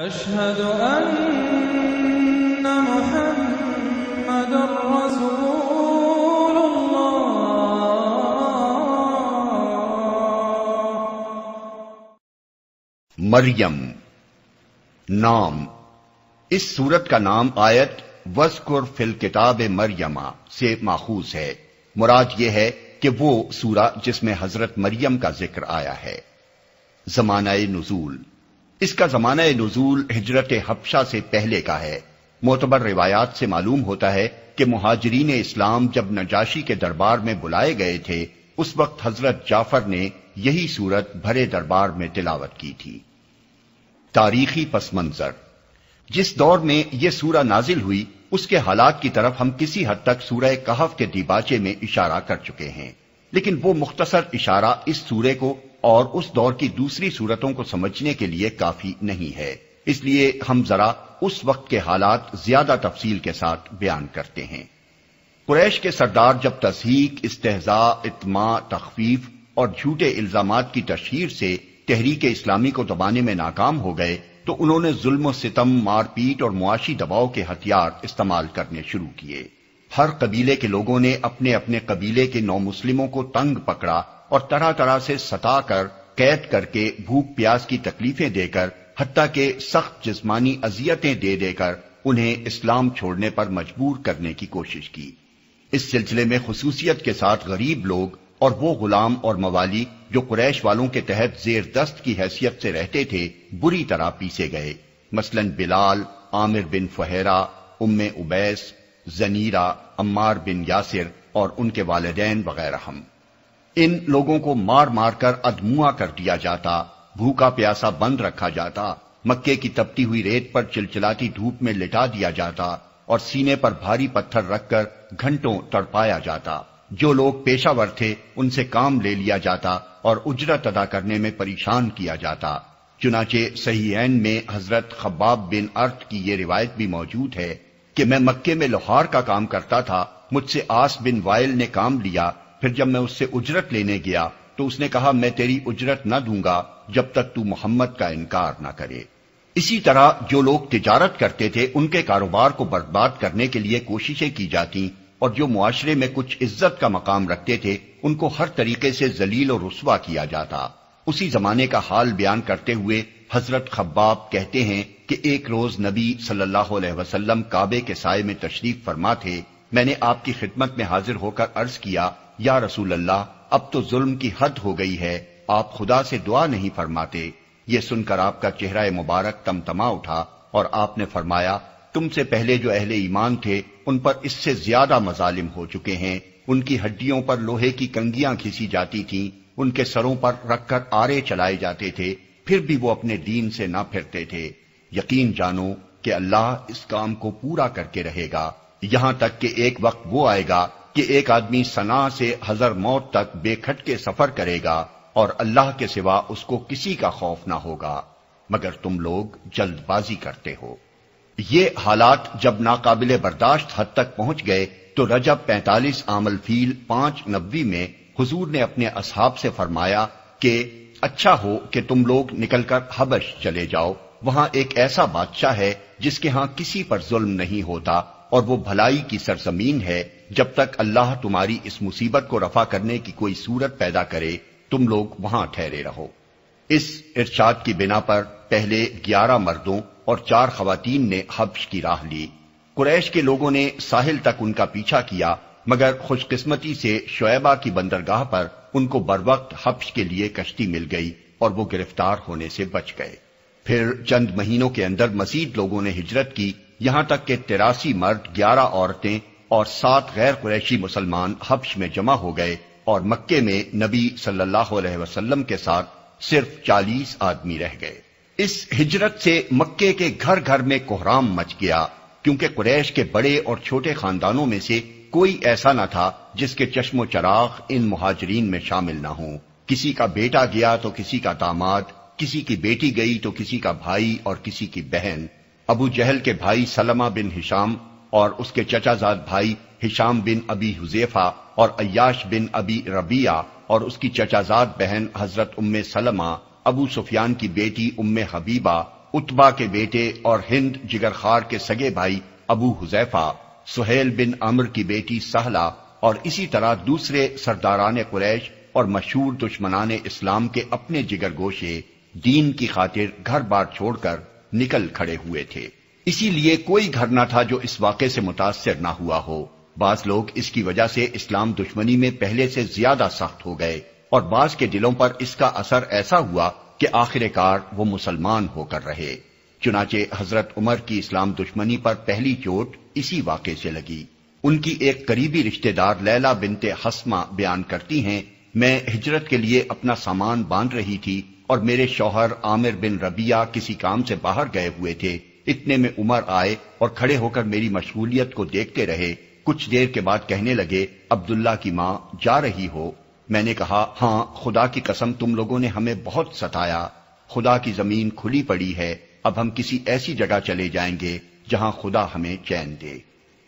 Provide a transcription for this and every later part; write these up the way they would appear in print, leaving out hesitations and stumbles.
أشهد أن محمد رسول الله۔ مریم نام، اس سورت کا نام آیت وَاذْکُرْ فِی الْکِتَابِ مَرْیَمَ سے ماخوذ ہے۔ مراد یہ ہے کہ وہ سورہ جس میں حضرت مریم کا ذکر آیا ہے۔ زمانہ نزول، اس کا زمانہ نزول ہجرت حبشہ سے پہلے کا ہے۔ معتبر روایات سے معلوم ہوتا ہے کہ مہاجرین اسلام جب نجاشی کے دربار میں بلائے گئے تھے، اس وقت حضرت جعفر نے یہی سورت بھرے دربار میں تلاوت کی تھی۔ تاریخی پس منظر، جس دور میں یہ سورہ نازل ہوئی اس کے حالات کی طرف ہم کسی حد تک سورہ کہف کے دیباچے میں اشارہ کر چکے ہیں، لیکن وہ مختصر اشارہ اس سورے کو اور اس دور کی دوسری سورتوں کو سمجھنے کے لیے کافی نہیں ہے، اس لیے ہم ذرا اس وقت کے حالات زیادہ تفصیل کے ساتھ بیان کرتے ہیں۔ قریش کے سردار جب تضحیک، استہزاء، اطماع، تخفیف اور جھوٹے الزامات کی تشہیر سے تحریک اسلامی کو دبانے میں ناکام ہو گئے تو انہوں نے ظلم و ستم، مار پیٹ اور معاشی دباؤ کے ہتھیار استعمال کرنے شروع کیے۔ ہر قبیلے کے لوگوں نے اپنے اپنے قبیلے کے نو مسلموں کو تنگ پکڑا اور طرح طرح سے ستا کر، قید کر کے، بھوک پیاس کی تکلیفیں دے کر، حتیٰ کہ سخت جسمانی اذیتیں دے دے کر انہیں اسلام چھوڑنے پر مجبور کرنے کی کوشش کی۔ اس سلسلے میں خصوصیت کے ساتھ غریب لوگ اور وہ غلام اور موالی جو قریش والوں کے تحت زیر دست کی حیثیت سے رہتے تھے بری طرح پیسے گئے، مثلا بلال، عامر بن فہیرہ، ام ابیس، زنیرہ، عمار بن یاسر اور ان کے والدین وغیرہ۔ ہم ان لوگوں کو مار مار کر ادموا کر دیا جاتا، بھوکا پیاسا بند رکھا جاتا، مکے کی تپتی ہوئی ریت پر چلچلاتی دھوپ میں لٹا دیا جاتا اور سینے پر بھاری پتھر رکھ کر گھنٹوں تڑپایا جاتا۔ جو لوگ پیشہ ور تھے ان سے کام لے لیا جاتا اور اجرت ادا کرنے میں پریشان کیا جاتا۔ چنانچہ صحیحین میں حضرت خباب بن ارت کی یہ روایت بھی موجود ہے کہ میں مکے میں لوہار کا کام کرتا تھا، مجھ سے آس بن وائل نے کام لیا، پھر جب میں اس سے اجرت لینے گیا تو اس نے کہا میں تیری اجرت نہ دوں گا جب تک تو محمد کا انکار نہ کرے۔ اسی طرح جو لوگ تجارت کرتے تھے ان کے کاروبار کو برباد کرنے کے لیے کوششیں کی جاتی، اور جو معاشرے میں کچھ عزت کا مقام رکھتے تھے ان کو ہر طریقے سے ذلیل و رسوا کیا جاتا۔ اسی زمانے کا حال بیان کرتے ہوئے حضرت خباب کہتے ہیں کہ ایک روز نبی صلی اللہ علیہ وسلم کعبے کے سائے میں تشریف فرما تھے۔ میں نے آپ کی خدمت میں حاضر ہو کر عرض کیا، یا رسول اللہ، اب تو ظلم کی حد ہو گئی ہے، آپ خدا سے دعا نہیں فرماتے؟ یہ سن کر آپ کا چہرہ مبارک تمتما اٹھا اور آپ نے فرمایا، تم سے پہلے جو اہل ایمان تھے ان پر اس سے زیادہ مظالم ہو چکے ہیں، ان کی ہڈیوں پر لوہے کی کنگیاں کھینچی جاتی تھیں، ان کے سروں پر رکھ کر آرے چلائے جاتے تھے، پھر بھی وہ اپنے دین سے نہ پھرتے تھے۔ یقین جانو کہ اللہ اس کام کو پورا کر کے رہے گا، یہاں تک کہ ایک وقت وہ آئے گا کہ ایک آدمی صنعاء سے حضر موت تک بے کھٹکے سفر کرے گا اور اللہ کے سوا اس کو کسی کا خوف نہ ہوگا، مگر تم لوگ جلد بازی کرتے ہو۔ یہ حالات جب ناقابل برداشت حد تک پہنچ گئے تو رجب 45 عام الفیل 5 نبوی میں حضور نے اپنے اصحاب سے فرمایا کہ اچھا ہو کہ تم لوگ نکل کر حبش چلے جاؤ، وہاں ایک ایسا بادشاہ ہے جس کے ہاں کسی پر ظلم نہیں ہوتا اور وہ بھلائی کی سرزمین ہے، جب تک اللہ تمہاری اس مصیبت کو رفع کرنے کی کوئی صورت پیدا کرے تم لوگ وہاں ٹھہرے رہو۔ اس ارشاد کی بنا پر پہلے 11 مردوں اور 4 خواتین نے حبش کی راہ لی۔ قریش کے لوگوں نے ساحل تک ان کا پیچھا کیا، مگر خوش قسمتی سے شعیبہ کی بندرگاہ پر ان کو بروقت حبش کے لیے کشتی مل گئی اور وہ گرفتار ہونے سے بچ گئے۔ پھر چند مہینوں کے اندر مزید لوگوں نے ہجرت کی، یہاں تک کہ 83 مرد، 11 عورتیں اور 7 غیر قریشی مسلمان حبش میں جمع ہو گئے اور مکے میں نبی صلی اللہ علیہ وسلم کے ساتھ صرف 40 آدمی رہ گئے۔ اس ہجرت سے مکے کے گھر گھر میں کوہرام مچ گیا، کیونکہ قریش کے بڑے اور چھوٹے خاندانوں میں سے کوئی ایسا نہ تھا جس کے چشم و چراغ ان مہاجرین میں شامل نہ ہوں۔ کسی کا بیٹا گیا تو کسی کا داماد، کسی کی بیٹی گئی تو کسی کا بھائی اور کسی کی بہن۔ ابو جہل کے بھائی سلمہ بن ہشام اور اس کے چچا زاد بھائی ہشام بن ابی حذیفہ اور عیاش بن ابی ربیعہ اور اس کی چچا زاد بہن حضرت ام سلمہ، ابو سفیان کی بیٹی ام حبیبہ اتبا کے بیٹے اور ہند جگرخوار کے سگے بھائی ابو حذیفہ، سہیل بن عمرو کی بیٹی سہلہ اور اسی طرح دوسرے سرداران قریش اور مشہور دشمنان اسلام کے اپنے جگر گوشے دین کی خاطر گھر بار چھوڑ کر نکل کھڑے ہوئے تھے۔ اسی لیے کوئی گھر نہ تھا جو اس واقعے سے متاثر نہ ہوا ہو۔ بعض لوگ اس کی وجہ سے اسلام دشمنی میں پہلے سے زیادہ سخت ہو گئے اور بعض کے دلوں پر اس کا اثر ایسا ہوا کہ آخر کار وہ مسلمان ہو کر رہے۔ چنانچہ حضرت عمر کی اسلام دشمنی پر پہلی چوٹ اسی واقعے سے لگی۔ ان کی ایک قریبی رشتہ دار لیلہ بنت حسمہ بیان کرتی ہیں، میں ہجرت کے لیے اپنا سامان باندھ رہی تھی اور میرے شوہر عامر بن ربیعہ کسی کام سے باہر گئے ہوئے تھے۔ اتنے میں عمر آئے اور کھڑے ہو کر میری مشغولیت کو دیکھتے رہے۔ کچھ دیر کے بعد کہنے لگے، عبداللہ کی ماں جا رہی ہو؟ میں نے کہا، ہاں، خدا کی قسم تم لوگوں نے ہمیں بہت ستایا۔ خدا کی زمین کھلی پڑی ہے، اب ہم کسی ایسی جگہ چلے جائیں گے جہاں خدا ہمیں چین دے۔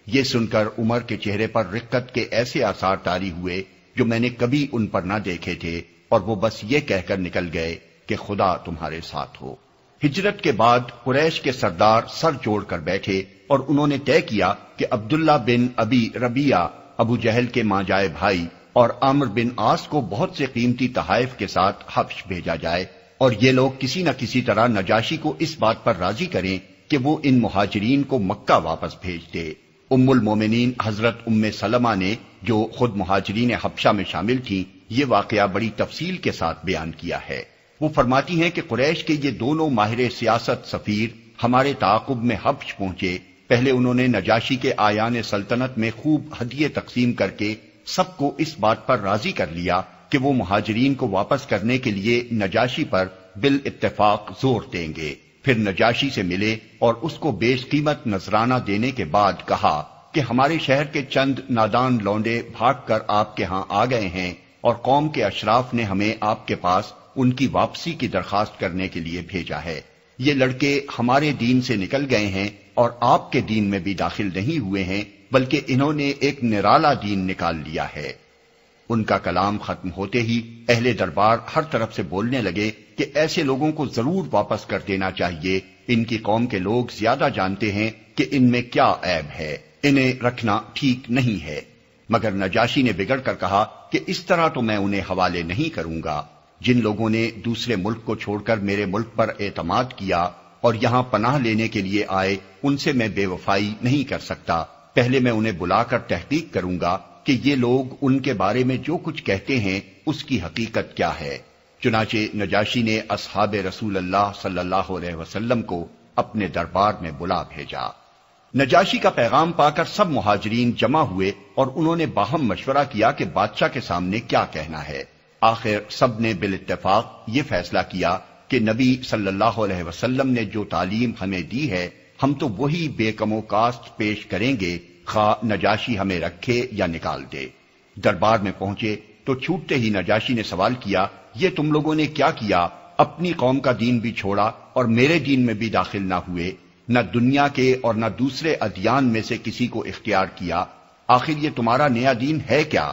یہ سن کر عمر کے چہرے پر رقت کے ایسے آثار طاری ہوئے جو میں نے کبھی ان پر نہ دیکھے تھے، اور وہ بس یہ کہہ کر نکل گئے کہ خدا تمہارے ساتھ ہو۔ ہجرت کے بعد قریش کے سردار سر جوڑ کر بیٹھے اور انہوں نے طے کیا کہ عبداللہ بن ابی ربیعہ ابو جہل کے ماں جائے بھائی اور عامر بن عاص کو بہت سے قیمتی تحائف کے ساتھ حبش بھیجا جائے، اور یہ لوگ کسی نہ کسی طرح نجاشی کو اس بات پر راضی کریں کہ وہ ان مہاجرین کو مکہ واپس بھیج دے۔ ام المومنین حضرت ام سلمہ نے، جو خود مہاجرین حبشہ میں شامل تھیں، یہ واقعہ بڑی تفصیل کے ساتھ بیان کیا ہے۔ وہ فرماتی ہیں کہ قریش کے یہ دونوں ماہر سیاست سفیر ہمارے تعاقب میں حبش پہنچے۔ پہلے انہوں نے نجاشی کے آیان سلطنت میں خوب ہدیے تقسیم کر کے سب کو اس بات پر راضی کر لیا کہ وہ مہاجرین کو واپس کرنے کے لیے نجاشی پر بالاتفاق زور دیں گے۔ پھر نجاشی سے ملے اور اس کو بیش قیمت نذرانہ دینے کے بعد کہا کہ ہمارے شہر کے چند نادان لونڈے بھاگ کر آپ کے ہاں آ گئے ہیں اور قوم کے اشراف نے ہمیں آپ کے پاس ان کی واپسی کی درخواست کرنے کے لیے بھیجا ہے۔ یہ لڑکے ہمارے دین سے نکل گئے ہیں اور آپ کے دین میں بھی داخل نہیں ہوئے ہیں، بلکہ انہوں نے ایک نرالا دین نکال لیا ہے۔ ان کا کلام ختم ہوتے ہی اہل دربار ہر طرف سے بولنے لگے کہ ایسے لوگوں کو ضرور واپس کر دینا چاہیے، ان کی قوم کے لوگ زیادہ جانتے ہیں کہ ان میں کیا عیب ہے، انہیں رکھنا ٹھیک نہیں ہے۔ مگر نجاشی نے بگڑ کر کہا کہ اس طرح تو میں انہیں حوالے نہیں کروں گا۔ جن لوگوں نے دوسرے ملک کو چھوڑ کر میرے ملک پر اعتماد کیا اور یہاں پناہ لینے کے لیے آئے، ان سے میں بے وفائی نہیں کر سکتا۔ پہلے میں انہیں بلا کر تحقیق کروں گا کہ یہ لوگ ان کے بارے میں جو کچھ کہتے ہیں اس کی حقیقت کیا ہے۔ چنانچہ نجاشی نے اصحاب رسول اللہ صلی اللہ علیہ وسلم کو اپنے دربار میں بلا بھیجا۔ نجاشی کا پیغام پا کر سب مہاجرین جمع ہوئے اور انہوں نے باہم مشورہ کیا کہ بادشاہ کے سامنے کیا کہنا ہے۔ آخر سب نے بالاتفاق یہ فیصلہ کیا کہ نبی صلی اللہ علیہ وسلم نے جو تعلیم ہمیں دی ہے ہم تو وہی بے کم و کاست پیش کریں گے، خواہ نجاشی ہمیں رکھے یا نکال دے۔ دربار میں پہنچے تو چھوٹتے ہی نجاشی نے سوال کیا، یہ تم لوگوں نے کیا کیا؟ اپنی قوم کا دین بھی چھوڑا اور میرے دین میں بھی داخل نہ ہوئے، نہ دنیا کے اور نہ دوسرے ادیان میں سے کسی کو اختیار کیا۔ آخر یہ تمہارا نیا دین ہے کیا؟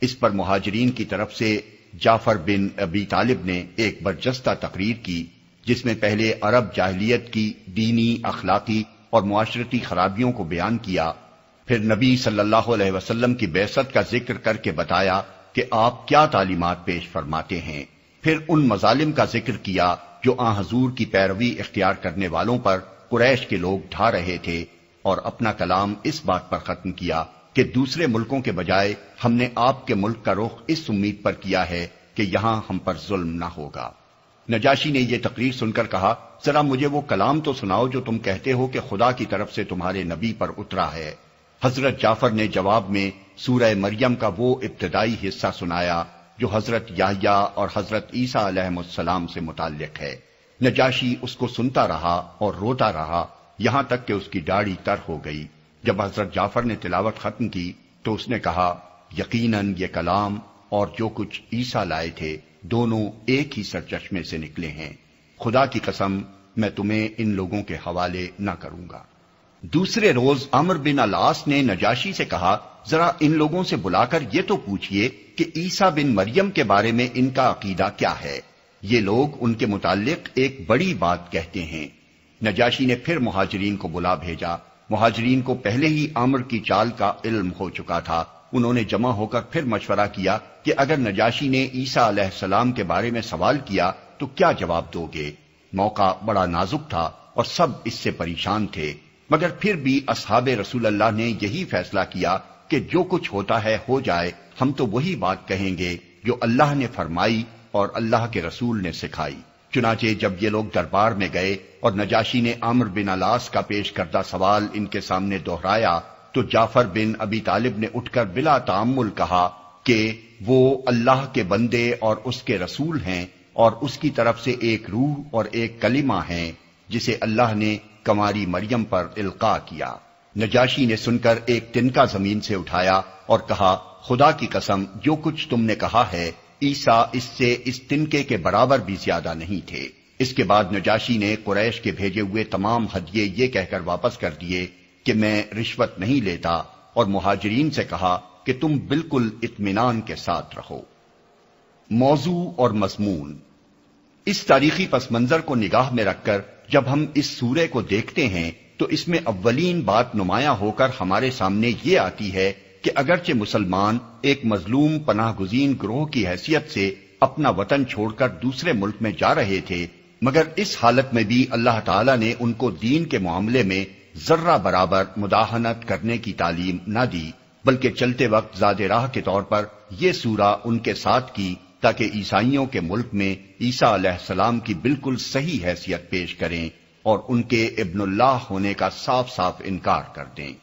اس پر مہاجرین کی طرف سے جعفر بن ابی طالب نے ایک برجستہ تقریر کی، جس میں پہلے عرب جاہلیت کی دینی، اخلاقی اور معاشرتی خرابیوں کو بیان کیا، پھر نبی صلی اللہ علیہ وسلم کی بعثت کا ذکر کر کے بتایا کہ آپ کیا تعلیمات پیش فرماتے ہیں، پھر ان مظالم کا ذکر کیا جو آن حضور کی پیروی اختیار کرنے والوں پر قریش کے لوگ ڈھا رہے تھے، اور اپنا کلام اس بات پر ختم کیا کہ دوسرے ملکوں کے بجائے ہم نے آپ کے ملک کا رخ اس امید پر کیا ہے کہ یہاں ہم پر ظلم نہ ہوگا۔ نجاشی نے یہ تقریر سن کر کہا، ذرا مجھے وہ کلام تو سناؤ جو تم کہتے ہو کہ خدا کی طرف سے تمہارے نبی پر اترا ہے۔ حضرت جعفر نے جواب میں سورہ مریم کا وہ ابتدائی حصہ سنایا جو حضرت یحییٰ اور حضرت عیسیٰ علیہ السلام سے متعلق ہے۔ نجاشی اس کو سنتا رہا اور روتا رہا یہاں تک کہ اس کی داڑھی تر ہو گئی۔ جب حضرت جعفر نے تلاوت ختم کی تو اس نے کہا، یقیناً یہ کلام اور جو کچھ عیسیٰ لائے تھے دونوں ایک ہی سرچشمے سے نکلے ہیں، خدا کی قسم میں تمہیں ان لوگوں کے حوالے نہ کروں گا۔ دوسرے روز عمرو بن العاص نے نجاشی سے کہا، ذرا ان لوگوں سے بلا کر یہ تو پوچھئے کہ عیسیٰ بن مریم کے بارے میں ان کا عقیدہ کیا ہے۔ یہ لوگ ان کے متعلق ایک بڑی بات کہتے ہیں۔ نجاشی نے پھر مہاجرین کو بلا بھیجا۔ مہاجرین کو پہلے ہی عامر کی چال کا علم ہو چکا تھا۔ انہوں نے جمع ہو کر پھر مشورہ کیا کہ اگر نجاشی نے عیسیٰ علیہ السلام کے بارے میں سوال کیا تو کیا جواب دو گے؟ موقع بڑا نازک تھا اور سب اس سے پریشان تھے، مگر پھر بھی اصحاب رسول اللہ نے یہی فیصلہ کیا کہ جو کچھ ہوتا ہے ہو جائے، ہم تو وہی بات کہیں گے جو اللہ نے فرمائی اور اللہ کے رسول نے سکھائی۔ چنانچہ جب یہ لوگ دربار میں گئے اور نجاشی نے عمر بن العاص کا پیش کردہ سوال ان کے سامنے دہرایا تو جعفر بن ابی طالب نے اٹھ کر بلا تأمل کہا کہ وہ اللہ کے بندے اور اس کے رسول ہیں اور اس کی طرف سے ایک روح اور ایک کلمہ ہیں جسے اللہ نے کنواری مریم پر القاء کیا۔ نجاشی نے سن کر ایک تنکا زمین سے اٹھایا اور کہا، خدا کی قسم جو کچھ تم نے کہا ہے عیسیٰ اس سے اس تنکے کے برابر بھی زیادہ نہیں تھے۔ اس کے بعد نجاشی نے قریش کے بھیجے ہوئے تمام ہدیے یہ کہہ کر واپس کر دیے کہ میں رشوت نہیں لیتا، اور مہاجرین سے کہا کہ تم بالکل اطمینان کے ساتھ رہو۔ موضوع اور مضمون۔ اس تاریخی پس منظر کو نگاہ میں رکھ کر جب ہم اس سورے کو دیکھتے ہیں تو اس میں اولین بات نمایاں ہو کر ہمارے سامنے یہ آتی ہے کہ اگرچہ مسلمان ایک مظلوم پناہ گزین گروہ کی حیثیت سے اپنا وطن چھوڑ کر دوسرے ملک میں جا رہے تھے، مگر اس حالت میں بھی اللہ تعالیٰ نے ان کو دین کے معاملے میں ذرہ برابر مداہنت کرنے کی تعلیم نہ دی، بلکہ چلتے وقت زاد راہ کے طور پر یہ سورہ ان کے ساتھ کی تاکہ عیسائیوں کے ملک میں عیسیٰ علیہ السلام کی بالکل صحیح حیثیت پیش کریں اور ان کے ابن اللہ ہونے کا صاف صاف انکار کر دیں۔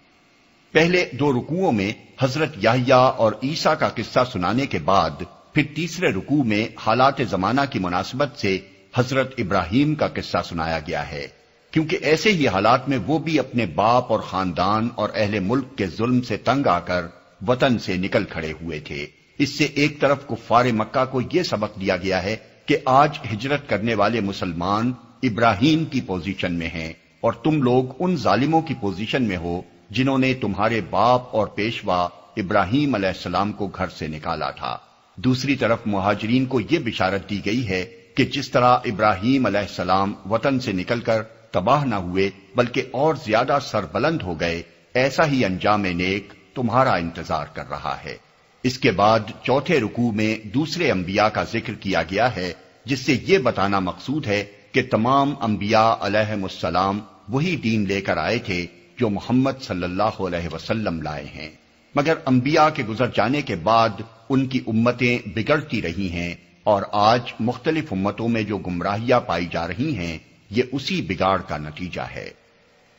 پہلے 2 رکوعوں میں حضرت یحییٰ اور عیسیٰ کا قصہ سنانے کے بعد پھر تیسرے رکوع میں حالات زمانہ کی مناسبت سے حضرت ابراہیم کا قصہ سنایا گیا ہے، کیونکہ ایسے ہی حالات میں وہ بھی اپنے باپ اور خاندان اور اہل ملک کے ظلم سے تنگ آ کر وطن سے نکل کھڑے ہوئے تھے۔ اس سے ایک طرف کفار مکہ کو یہ سبق دیا گیا ہے کہ آج ہجرت کرنے والے مسلمان ابراہیم کی پوزیشن میں ہیں اور تم لوگ ان ظالموں کی پوزیشن میں ہو جنہوں نے تمہارے باپ اور پیشوا ابراہیم علیہ السلام کو گھر سے نکالا تھا۔ دوسری طرف مہاجرین کو یہ بشارت دی گئی ہے کہ جس طرح ابراہیم علیہ السلام وطن سے نکل کر تباہ نہ ہوئے بلکہ اور زیادہ سربلند ہو گئے، ایسا ہی انجام نیک تمہارا انتظار کر رہا ہے۔ اس کے بعد چوتھے رکوع میں دوسرے انبیاء کا ذکر کیا گیا ہے، جس سے یہ بتانا مقصود ہے کہ تمام انبیاء علیہم السلام وہی دین لے کر آئے تھے جو محمد صلی اللہ علیہ وسلم لائے ہیں، مگر انبیاء کے گزر جانے کے بعد ان کی امتیں بگڑتی رہی ہیں اور آج مختلف امتوں میں جو گمراہیاں پائی جا رہی ہیں یہ اسی بگاڑ کا نتیجہ ہے۔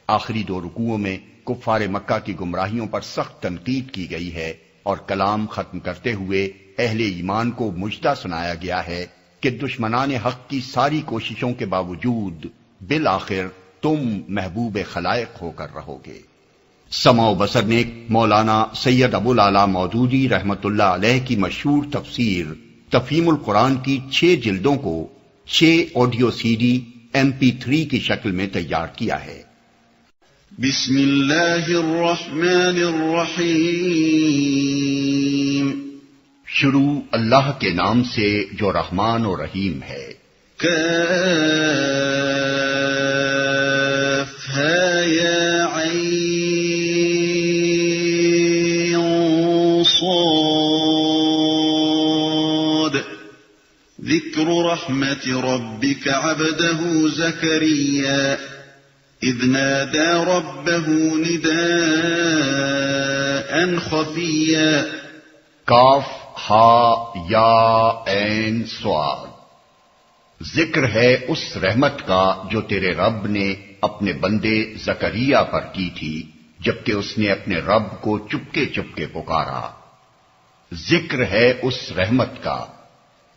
آخری 2 رکوعوں میں کفار مکہ کی گمراہیوں پر سخت تنقید کی گئی ہے اور کلام ختم کرتے ہوئے اہل ایمان کو مجدہ سنایا گیا ہے کہ دشمنان حق کی ساری کوششوں کے باوجود بالآخر تم محبوب خلائق ہو کر رہو گے۔ سمع و بصر نے مولانا سید ابو العلا مودودی رحمت اللہ علیہ کی مشہور تفسیر تفہیم القرآن کی 6 جلدوں کو 6 آڈیو CD MP3 کی شکل میں تیار کیا ہے۔ بسم اللہ الرحمن الرحیم۔ شروع اللہ کے نام سے جو رحمان و رحیم ہے۔ کاف ہا یا عین صاد ذکر رحمت ربک عبدہ زکریا اذ نادى ربه نداء خفيا۔ کاف ہا یا عین صاد، ذکر ہے اس رحمت کا جو تیرے رب نے اپنے بندے زکریا پر کی تھی جبکہ اس نے اپنے رب کو چپکے چپکے پکارا۔ ذکر ہے اس رحمت کا۔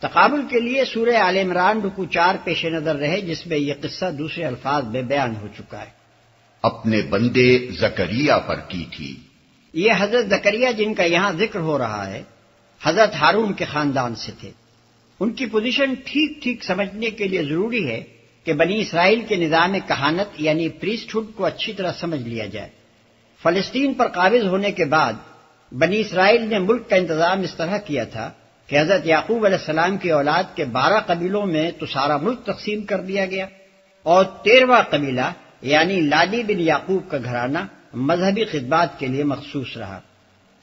تقابل کے لیے سورہ آل عمران رکوع 4 پیش نظر رہے، جس میں یہ قصہ دوسرے الفاظ میں بیان ہو چکا ہے۔ اپنے بندے زکریا پر کی تھی۔ یہ حضرت زکریا جن کا یہاں ذکر ہو رہا ہے حضرت ہارون کے خاندان سے تھے۔ ان کی پوزیشن ٹھیک ٹھیک سمجھنے کے لیے ضروری ہے کہ بنی اسرائیل کے نظام کہانت یعنی پریسٹہڈ کو اچھی طرح سمجھ لیا جائے۔ فلسطین پر قابض ہونے کے بعد بنی اسرائیل نے ملک کا انتظام اس طرح کیا تھا کہ حضرت یعقوب علیہ السلام کی اولاد کے 12 قبیلوں میں تو سارا ملک تقسیم کر دیا گیا، اور 13واں قبیلہ یعنی لادی بن یعقوب کا گھرانہ مذہبی خدمات کے لیے مخصوص رہا۔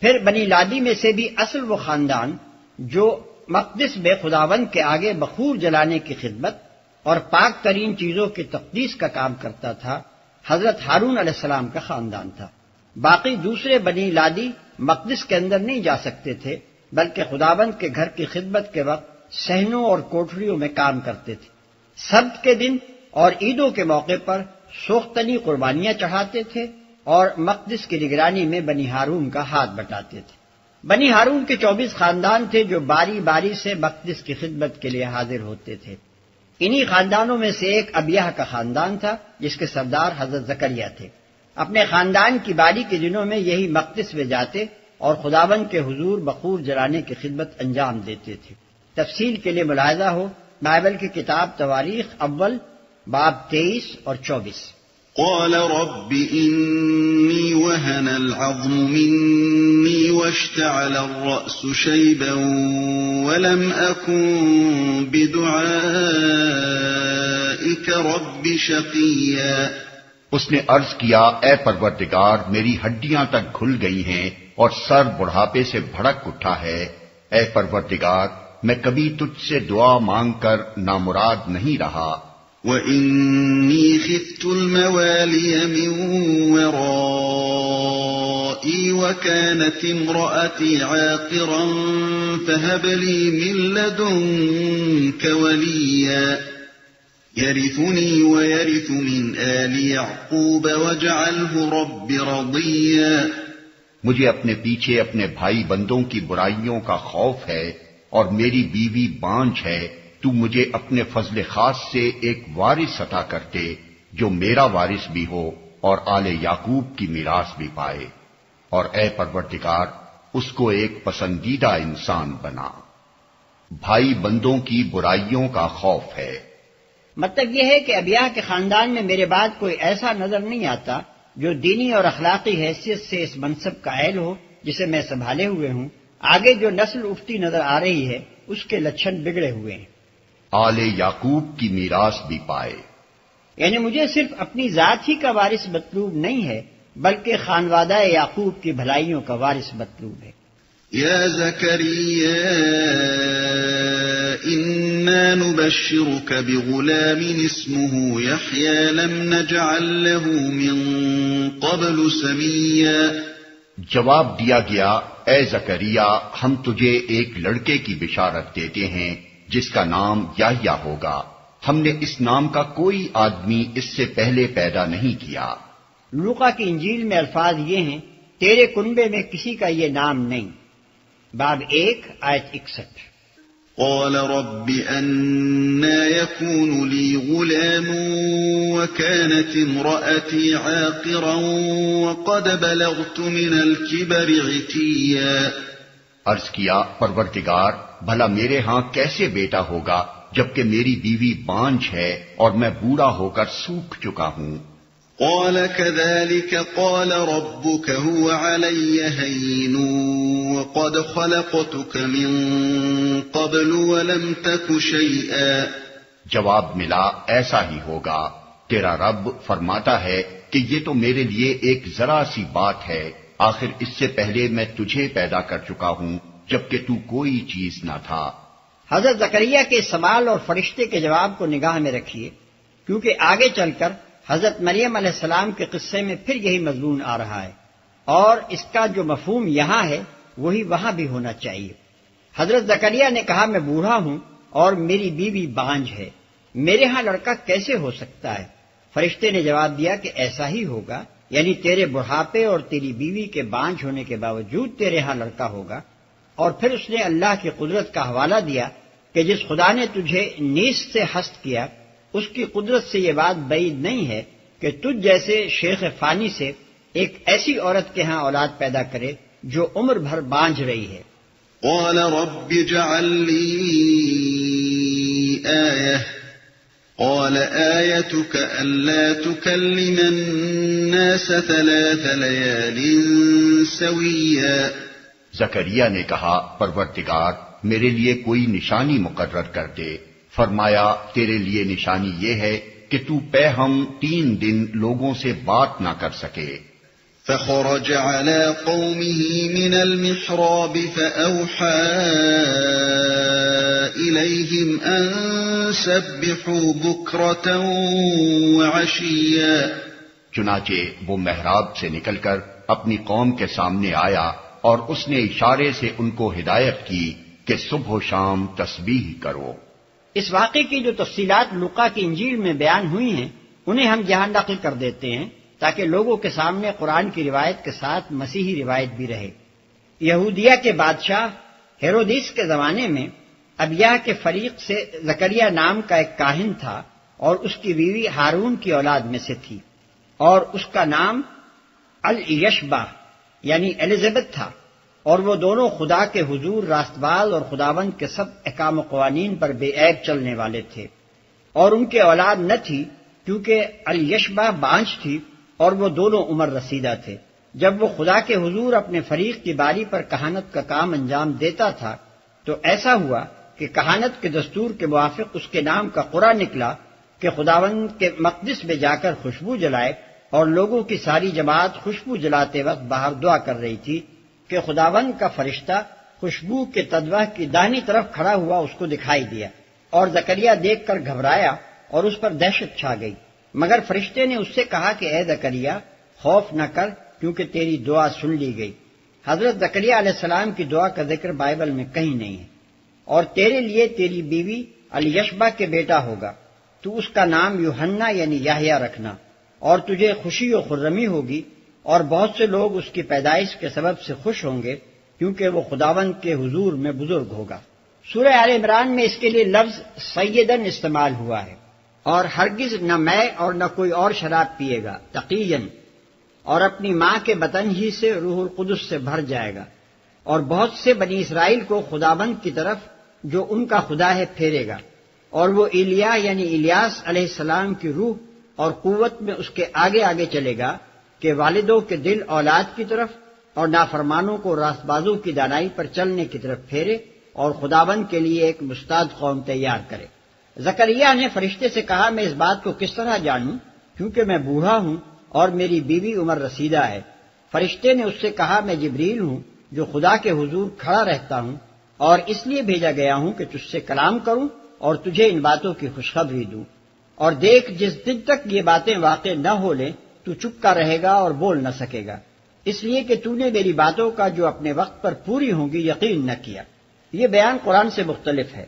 پھر بنی لادی میں سے بھی اصل وہ خاندان جو مقدس میں خداوند کے آگے بخور جلانے کی خدمت اور پاک ترین چیزوں کی تقدیس کا کام کرتا تھا، حضرت ہارون علیہ السلام کا خاندان تھا۔ باقی دوسرے بنی لادی مقدس کے اندر نہیں جا سکتے تھے، بلکہ خداوند کے گھر کی خدمت کے وقت صحنوں اور کوٹریوں میں کام کرتے تھے۔ سبت کے دن اور عیدوں کے موقع پر سوختنی قربانیاں چڑھاتے تھے اور مقدس کی نگرانی میں بنی ہارون کا ہاتھ بٹاتے تھے۔ بنی ہارون کے 24 خاندان تھے جو باری باری سے مقدس کی خدمت کے لیے حاضر ہوتے تھے۔ انہی خاندانوں میں سے ایک ابیہ کا خاندان تھا جس کے سردار حضرت زکریا تھے۔ اپنے خاندان کی باری کے دنوں میں یہی مقدس میں جاتے اور خداوند کے حضور بخور جلانے کی خدمت انجام دیتے تھے۔ تفصیل کے لیے ملاحظہ ہو بائبل کی کتاب تواریخ اول باب 23 اور 24۔ قال رب إني وهن العظم مني واشتعل الرأس شيبا ولم أكن بدعائك رب شقيا۔ اس نے عرض کیا، اے پروردگار، میری ہڈیاں تک گھل گئی ہیں اور سر بڑھاپے سے بھڑک اٹھا ہے۔ اے پروردگار، میں کبھی تجھ سے دعا مانگ کر نامراد نہیں رہا۔ وَإِنِّي خِفْتُ الْمَوَالِيَ مِنْ وَرَائِي وَكَانَتِ امْرَأَتِي عَاقِرًا فَهَبْ لِي مِنْ لَدُنْكَ وَلِيًّا يَرِثُنِي وَيَرِثُ مِنْ آلِ يَعْقُوبَ وَاجْعَلْهُ رَبِّ رَضِيًّا۔ مجھے اپنے پیچھے اپنے بھائی بندوں کی برائیوں کا خوف ہے اور میری بیوی بانجھ ہے، تو مجھے اپنے فضل خاص سے ایک وارث عطا کرتے جو میرا وارث بھی ہو اور آل یعقوب کی میراث بھی پائے، اور اے پروردگار اس کو ایک پسندیدہ انسان بنا۔ بھائی بندوں کی برائیوں کا خوف ہے۔ مطلب یہ ہے کہ ابیہ کے خاندان میں میرے بعد کوئی ایسا نظر نہیں آتا جو دینی اور اخلاقی حیثیت سے اس منصب کا اہل ہو جسے میں سنبھالے ہوئے ہوں۔ آگے جو نسل اٹھتی نظر آ رہی ہے اس کے لچھن بگڑے ہوئے ہیں۔ آل یعقوب کی میراث بھی پائے، یعنی مجھے صرف اپنی ذات ہی کا وارث مطلوب نہیں ہے بلکہ خانوادہ یعقوب کی بھلائیوں کا وارث مطلوب ہے۔ یا زکریا انا نبشرک بغلام اسمه یحیی لم نجعل له من قبل سمیا۔ جواب دیا گیا، اے زکریا، ہم تجھے ایک لڑکے کی بشارت دیتے ہیں جس کا نام یحییٰ ہوگا، ہم نے اس نام کا کوئی آدمی اس سے پہلے پیدا نہیں کیا۔ لوقا کی انجیل میں الفاظ یہ ہیں، تیرے کنبے میں کسی کا یہ نام نہیں، باب 1 آیت 61۔ قال رب أنا يكون لي غلام وكانت امرأتي عاقرا وقد بلغت من الكبر عتيا۔ عرض کیا، پروردگار بھلا میرے ہاں کیسے بیٹا ہوگا جبکہ میری بیوی بانجھ ہے اور میں بوڑھا ہو کر سوکھ چکا ہوں۔ قال كذلك قال ربك هو علي هين وقد خلقتك من قبل ولم تك شيئا۔ جواب ملا، ایسا ہی ہوگا، تیرا رب فرماتا ہے کہ یہ تو میرے لیے ایک ذرا سی بات ہے، آخر اس سے پہلے میں تجھے پیدا کر چکا ہوں جبکہ تو کوئی چیز نہ تھا۔ حضرت زکریا کے سوال اور فرشتے کے جواب کو نگاہ میں رکھیے، کیونکہ آگے چل کر حضرت مریم علیہ السلام کے قصے میں پھر یہی مضمون آ رہا ہے، اور اس کا جو مفہوم یہاں ہے وہی وہاں بھی ہونا چاہیے۔ حضرت زکریا نے کہا، میں بوڑھا ہوں اور میری بیوی بانجھ ہے، میرے ہاں لڑکا کیسے ہو سکتا ہے؟ فرشتے نے جواب دیا کہ ایسا ہی ہوگا، یعنی تیرے بڑھاپے اور تیری بیوی کے بانجھ ہونے کے باوجود تیرے ہاں لڑکا ہوگا۔ اور پھر اس نے اللہ کی قدرت کا حوالہ دیا کہ جس خدا نے تجھے نیست سے ہست کیا، اس کی قدرت سے یہ بات بعید نہیں ہے کہ تجھ جیسے شیخ فانی سے ایک ایسی عورت کے ہاں اولاد پیدا کرے جو عمر بھر بانجھ رہی ہے۔ قال رب اجعل لي آية قال آيتك ألا تكلم الناس 3 ليال سويا۔ زکریا نے کہا، پروردگار میرے لیے کوئی نشانی مقرر کر دے۔ فرمایا، تیرے لیے نشانی یہ ہے کہ تو ہم 3 دن لوگوں سے بات نہ کر سکے۔ فخرج على قومه من المحراب فأوحى إليهم أن سبحوا بكرة وعشيا، چنانچہ وہ محراب سے نکل کر اپنی قوم کے سامنے آیا اور اس نے اشارے سے ان کو ہدایت کی کہ صبح و شام تسبیح کرو۔ اس واقعے کی جو تفصیلات لوقا کی انجیل میں بیان ہوئی ہیں انہیں ہم یہاں نقل کر دیتے ہیں تاکہ لوگوں کے سامنے قرآن کی روایت کے ساتھ مسیحی روایت بھی رہے۔ یہودیہ کے بادشاہ ہیرودیس کے زمانے میں ابیہ کے فریق سے زکریا نام کا ایک کاہن تھا اور اس کی بیوی ہارون کی اولاد میں سے تھی، اور اس کا نام الیشبہ یعنی ایلزبتھ تھا، اور وہ دونوں خدا کے حضور راست باز اور خداوند کے سب احکام و قوانین پر بے عیب چلنے والے تھے، اور ان کے اولاد نہ تھی کیونکہ الیشبہ بانجھ تھی اور وہ دونوں عمر رسیدہ تھے۔ جب وہ خدا کے حضور اپنے فریق کی باری پر کہانت کا کام انجام دیتا تھا تو ایسا ہوا کہ کہانت کے دستور کے موافق اس کے نام کا قرعہ نکلا کہ خداوند کے مقدس میں جا کر خوشبو جلائے، اور لوگوں کی ساری جماعت خوشبو جلاتے وقت باہر دعا کر رہی تھی کہ خداوند کا فرشتہ خوشبو کے تدوہ کی داہنی طرف کھڑا ہوا اس کو دکھائی دیا، اور زکریا دیکھ کر گھبرایا اور اس پر دہشت چھا گئی، مگر فرشتے نے اس سے کہا کہ اے زکریا خوف نہ کر کیونکہ تیری دعا سن لی گئی۔ حضرت زکریا علیہ السلام کی دعا کا ذکر بائبل میں کہیں نہیں ہے۔ اور تیرے لیے تیری بیوی الیشبہ کے بیٹا ہوگا، تو اس کا نام یوحنا یعنی یحییٰ رکھنا، اور تجھے خوشی و خرمی ہوگی، اور بہت سے لوگ اس کی پیدائش کے سبب سے خوش ہوں گے کیونکہ وہ خداوند کے حضور میں بزرگ ہوگا۔ سورہ آل عمران میں اس کے لیے لفظ سیدن استعمال ہوا ہے، اور ہرگز نہ میں اور نہ کوئی اور شراب پیے گا، تقیًا، اور اپنی ماں کے بطن ہی سے روح القدس سے بھر جائے گا، اور بہت سے بنی اسرائیل کو خداوند کی طرف جو ان کا خدا ہے پھیرے گا، اور وہ ایلیا یعنی الیاس علیہ السلام کی روح اور قوت میں اس کے آگے آگے چلے گا کہ والدوں کے دل اولاد کی طرف اور نافرمانوں کو راست بازوں کی دانائی پر چلنے کی طرف پھیرے اور خداوند کے لیے ایک مستعد قوم تیار کرے۔ زکریا نے فرشتے سے کہا میں اس بات کو کس طرح جانوں کیونکہ میں بوڑھا ہوں اور میری بیوی عمر رسیدہ ہے۔ فرشتے نے اس سے کہا میں جبریل ہوں جو خدا کے حضور کھڑا رہتا ہوں اور اس لیے بھیجا گیا ہوں کہ تجھ سے کلام کروں اور تجھے ان باتوں کی خوشخبری دوں۔ اور دیکھ جس دن تک یہ باتیں واقع نہ ہو لیں تو چپ کا رہے گا اور بول نہ سکے گا، اس لیے کہ تو نے میری باتوں کا جو اپنے وقت پر پوری ہوں گی یقین نہ کیا۔ یہ بیان قرآن سے مختلف ہے۔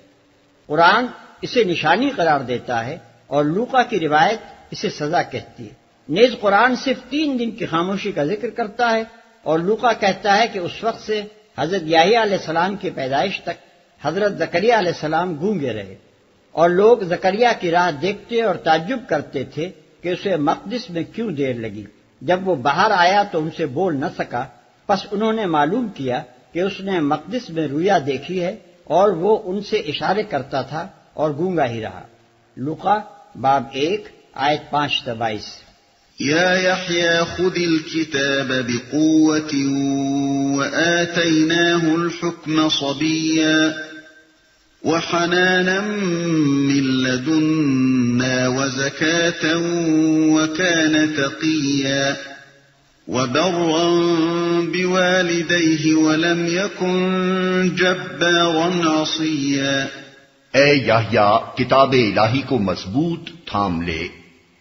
قرآن اسے نشانی قرار دیتا ہے اور لوقا کی روایت اسے سزا کہتی ہے۔ نیز قرآن صرف 3 دن کی خاموشی کا ذکر کرتا ہے، اور لوقا کہتا ہے کہ اس وقت سے حضرت یحییٰ علیہ السلام کی پیدائش تک حضرت زکریا علیہ السلام گونگے رہے، اور لوگ زکریا کی راہ دیکھتے اور تعجب کرتے تھے کہ اسے مقدس میں کیوں دیر لگی۔ جب وہ باہر آیا تو ان سے بول نہ سکا، پس انہوں نے معلوم کیا کہ اس نے مقدس میں رویا دیکھی ہے، اور وہ ان سے اشارے کرتا تھا اور گونگا ہی رہا۔ لوقا باب 1 آیت 5-22۔ يا يحيى خذ الكتاب بقوة وآتيناه الحكم صبيا وحنانا من لدنا وزكاة وكان تقيا وبرا بوالديه ولم يكن جبارا عصيا۔ اے یحییٰ کتاب الہی کو مضبوط تھام لے،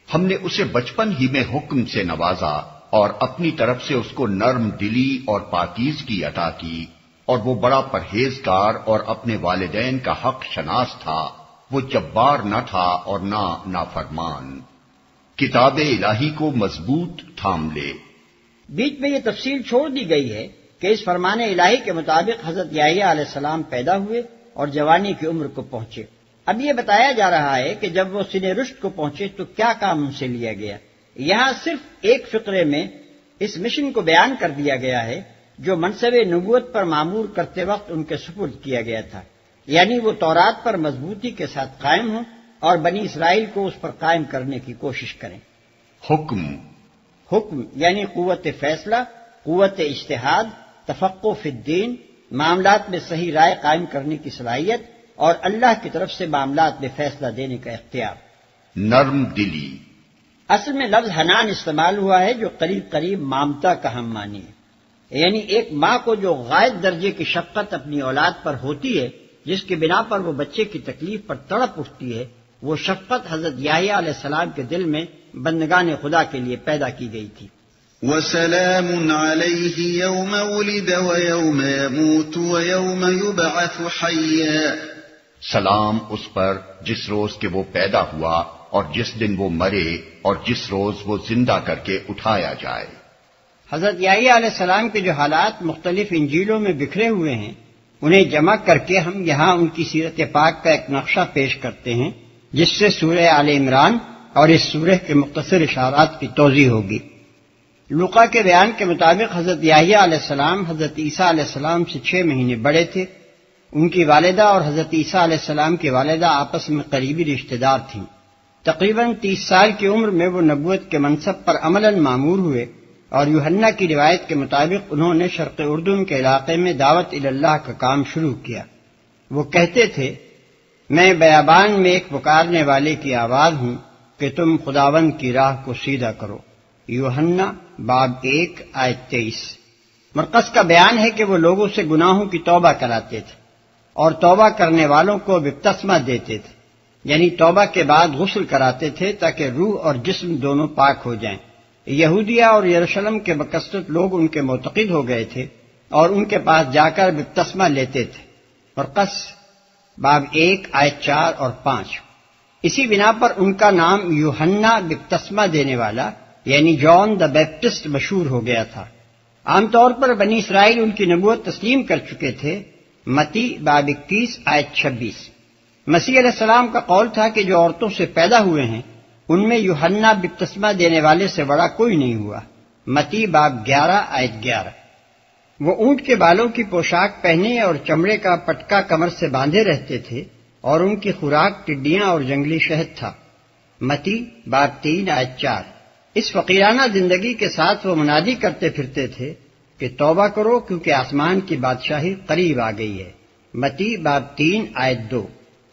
ہم نے اسے بچپن ہی میں حکم سے نوازا اور اپنی طرف سے اس کو نرم دلی اور پاکیزگی عطا کی، اور وہ بڑا پرہیزگار اور اپنے والدین کا حق شناس تھا، وہ جبار نہ تھا اور نہ نافرمان۔ کتاب الہی کو مضبوط تھام لے۔ بیچ میں یہ تفصیل چھوڑ دی گئی ہے کہ اس فرمان الہی کے مطابق حضرت یحییٰ علیہ السلام پیدا ہوئے اور جوانی کی عمر کو پہنچے۔ اب یہ بتایا جا رہا ہے کہ جب وہ سن رشد کو پہنچے تو کیا کام ان سے لیا گیا۔ یہاں صرف ایک فقرے میں اس مشن کو بیان کر دیا گیا ہے جو منصب نبوت پر معمور کرتے وقت ان کے سپرد کیا گیا تھا، یعنی وہ تورات پر مضبوطی کے ساتھ قائم ہوں اور بنی اسرائیل کو اس پر قائم کرنے کی کوشش کریں۔ حکم یعنی قوت فیصلہ، قوت اجتہاد، تفقہ فی الدین، معاملات میں صحیح رائے قائم کرنے کی صلاحیت، اور اللہ کی طرف سے معاملات میں فیصلہ دینے کا اختیار۔ نرم دلی. اصل میں لفظ حنان استعمال ہوا ہے جو قریب قریب مامتا کا ہم معنی ہے، یعنی ایک ماں کو جو غائب درجے کی شفقت اپنی اولاد پر ہوتی ہے، جس کی بنا پر وہ بچے کی تکلیف پر تڑپ اٹھتی ہے، وہ شفقت حضرت یحییٰ علیہ السلام کے دل میں بندگان خدا کے لیے پیدا کی گئی تھی. وسلام علیہ یوم ولد ویوم یموت ویوم یبعث حیا. سلام اس پر جس روز کہ وہ پیدا ہوا اور جس دن وہ مرے اور جس روز وہ زندہ کر کے اٹھایا جائے. حضرت یحییٰ علیہ السلام کے جو حالات مختلف انجیلوں میں بکھرے ہوئے ہیں، انہیں جمع کر کے ہم یہاں ان کی سیرت پاک کا ایک نقشہ پیش کرتے ہیں، جس سے سورہ آل عمران اور اس سورہ کے مختصر اشارات کی توضیح ہوگی. لوقا کے بیان کے مطابق حضرت یحییٰ علیہ السلام حضرت عیسیٰ علیہ السلام سے 6 مہینے بڑے تھے. ان کی والدہ اور حضرت عیسیٰ علیہ السلام کی والدہ آپس میں قریبی رشتہ دار تھیں. تقریباً 30 سال کی عمر میں وہ نبوت کے منصب پر عملاً مامور ہوئے، اور یوحنا کی روایت کے مطابق انہوں نے شرق اردن کے علاقے میں دعوت اللہ کا کام شروع کیا. وہ کہتے تھے، میں بیابان میں ایک پکارنے والے کی آواز ہوں کہ تم خداوند کی راہ کو سیدھا کرو. یوحنا باب 1 آیت 23. مرقس کا بیان ہے کہ وہ لوگوں سے گناہوں کی توبہ کراتے تھے اور توبہ کرنے والوں کو بپتسمہ دیتے تھے، یعنی توبہ کے بعد غسل کراتے تھے تاکہ روح اور جسم دونوں پاک ہو جائیں. یہودیہ اور یروشلم کے بکثرت لوگ ان کے معتقد ہو گئے تھے اور ان کے پاس جا کر بپتسمہ لیتے تھے. مرقس باب 1 آیت 4 اور 5. اسی بنا پر ان کا نام یوحنا بپتسمہ دینے والا یعنی جان دا بیپٹسٹ مشہور ہو گیا تھا. عام طور پر بنی اسرائیل ان کی نبوت تسلیم کر چکے تھے. متی باب 21 آیت 26. مسیح علیہ السلام کا قول تھا کہ جو عورتوں سے پیدا ہوئے ہیں ان میں یوحنا بپتسمہ دینے والے سے بڑا کوئی نہیں ہوا. متی باب 11 آیت 11. وہ اونٹ کے بالوں کی پوشاک پہنے اور چمڑے کا پٹکا کمر سے باندھے رہتے تھے اور ان کی خوراک ٹڈیاں اور جنگلی شہد تھا. متی باب 3 آیت 4. اس فقیرانہ زندگی کے ساتھ وہ منادی کرتے پھرتے تھے کہ توبہ کرو کیونکہ آسمان کی بادشاہی قریب آ گئی ہے. متی باب 3 آیت 2.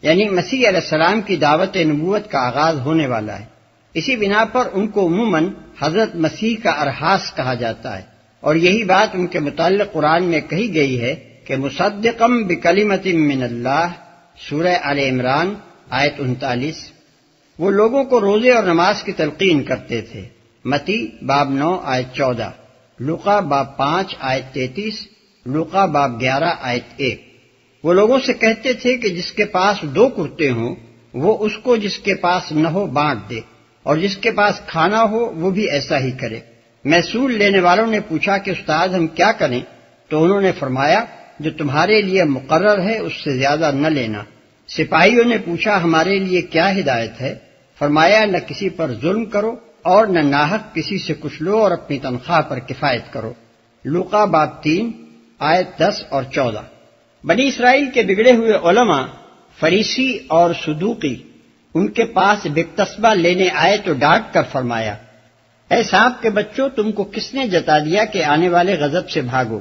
یعنی مسیح علیہ السلام کی دعوت نبوت کا آغاز ہونے والا ہے. اسی بنا پر ان کو عموماً حضرت مسیح کا ارحاس کہا جاتا ہے، اور یہی بات ان کے متعلق قرآن میں کہی گئی ہے کہ مصدقم بکلمۃ من اللہ، سورہ آل عمران آیت 39. وہ لوگوں کو روزے اور نماز کی تلقین کرتے تھے. متی باب 9 آیت 14. لوقا باب 5 آیت 33. لوقا باب 11 آیت 1. وہ لوگوں سے کہتے تھے کہ جس کے پاس 2 کرتے ہوں وہ اس کو جس کے پاس نہ ہو بانٹ دے، اور جس کے پاس کھانا ہو وہ بھی ایسا ہی کرے. محصول لینے والوں نے پوچھا کہ استاد ہم کیا کریں؟ تو انہوں نے فرمایا جو تمہارے لیے مقرر ہے اس سے زیادہ نہ لینا. سپاہیوں نے پوچھا ہمارے لیے کیا ہدایت ہے؟ فرمایا نہ کسی پر ظلم کرو اور نہ ناحق کسی سے کچھ لو اور اپنی تنخواہ پر کفایت کرو. لوقا باب 3 آیت 10 اور 14. بنی اسرائیل کے بگڑے ہوئے علماء فریسی اور صدوقی ان کے پاس بپتسمہ لینے آئے تو ڈانٹ کر فرمایا، اے سانپ کے بچوں، تم کو کس نے جتا دیا کہ آنے والے غضب سے بھاگو؟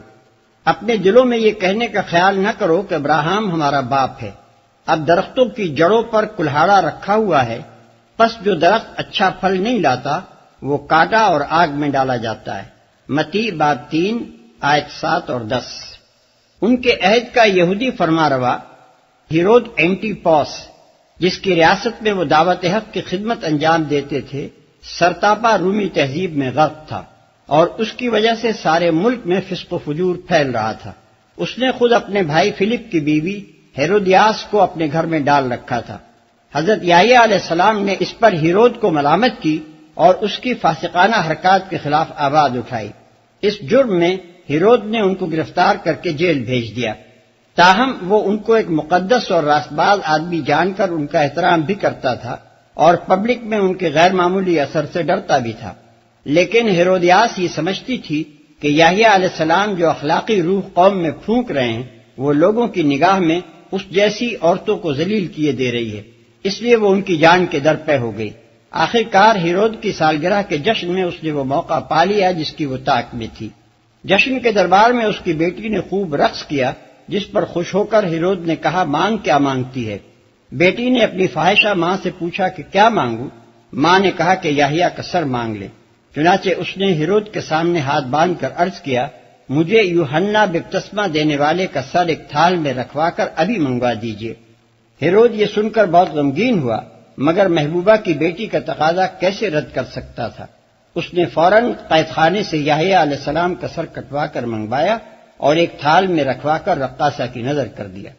اپنے دلوں میں یہ کہنے کا خیال نہ کرو کہ ابراہیم ہمارا باپ ہے. اب درختوں کی جڑوں پر کلہاڑا رکھا ہوا ہے، پس جو درخت اچھا پھل نہیں لاتا وہ کاٹا اور آگ میں ڈالا جاتا ہے. متی باب 3 آیت 7 اور 10. ان کے عہد کا یہودی فرما روا ہیرود اینٹی پوس، جس کی ریاست میں وہ دعوت حق کی خدمت انجام دیتے تھے، سرتاپا رومی تہذیب میں غرق تھا اور اس کی وجہ سے سارے ملک میں فسق و فجور پھیل رہا تھا. اس نے خود اپنے بھائی فلپ کی بیوی ہیرودیاس کو اپنے گھر میں ڈال رکھا تھا. حضرت یحییٰ علیہ السلام نے اس پر ہیرود کو ملامت کی اور اس کی فاسقانہ حرکات کے خلاف آواز اٹھائی. اس جرم میں ہیرود نے ان کو گرفتار کر کے جیل بھیج دیا. تاہم وہ ان کو ایک مقدس اور راست باز آدمی جان کر ان کا احترام بھی کرتا تھا اور پبلک میں ان کے غیر معمولی اثر سے ڈرتا بھی تھا. لیکن ہیرودیاس یہ سمجھتی تھی کہ یحییٰ علیہ السلام جو اخلاقی روح قوم میں پھونک رہے ہیں وہ لوگوں کی نگاہ میں اس جیسی عورتوں کو ذلیل کیے دے رہی ہے، اس لیے وہ ان کی جان کے در پہ ہو گئی. آخر کار ہیرود کی سالگرہ کے جشن میں اس نے وہ موقع پا لیا جس کی وہ طاق میں تھی. جشن کے دربار میں اس کی بیٹی نے خوب رقص کیا، جس پر خوش ہو کر ہیرود نے کہا مانگ کیا مانگتی ہے؟ بیٹی نے اپنی فاحشہ ماں سے پوچھا کہ کیا مانگوں؟ ماں نے کہا کہ یحییٰ کا سر مانگ لے۔ چنانچہ اس نے ہیرود کے سامنے ہاتھ باندھ کر عرض کیا، مجھے یوحنا بپتسمہ دینے والے کا سر ایک تھال میں رکھوا کر ابھی منگوا دیجیے۔ ہیرود یہ سن کر بہت غمگین ہوا، مگر محبوبہ کی بیٹی کا تقاضا کیسے رد کر سکتا تھا؟ اس نے فوراً قید خانے سے یحییٰ علیہ السلام کا سر کٹوا کر منگوایا اور ایک تھال میں رکھوا کر رقاصہ کی نظر کر دیا۔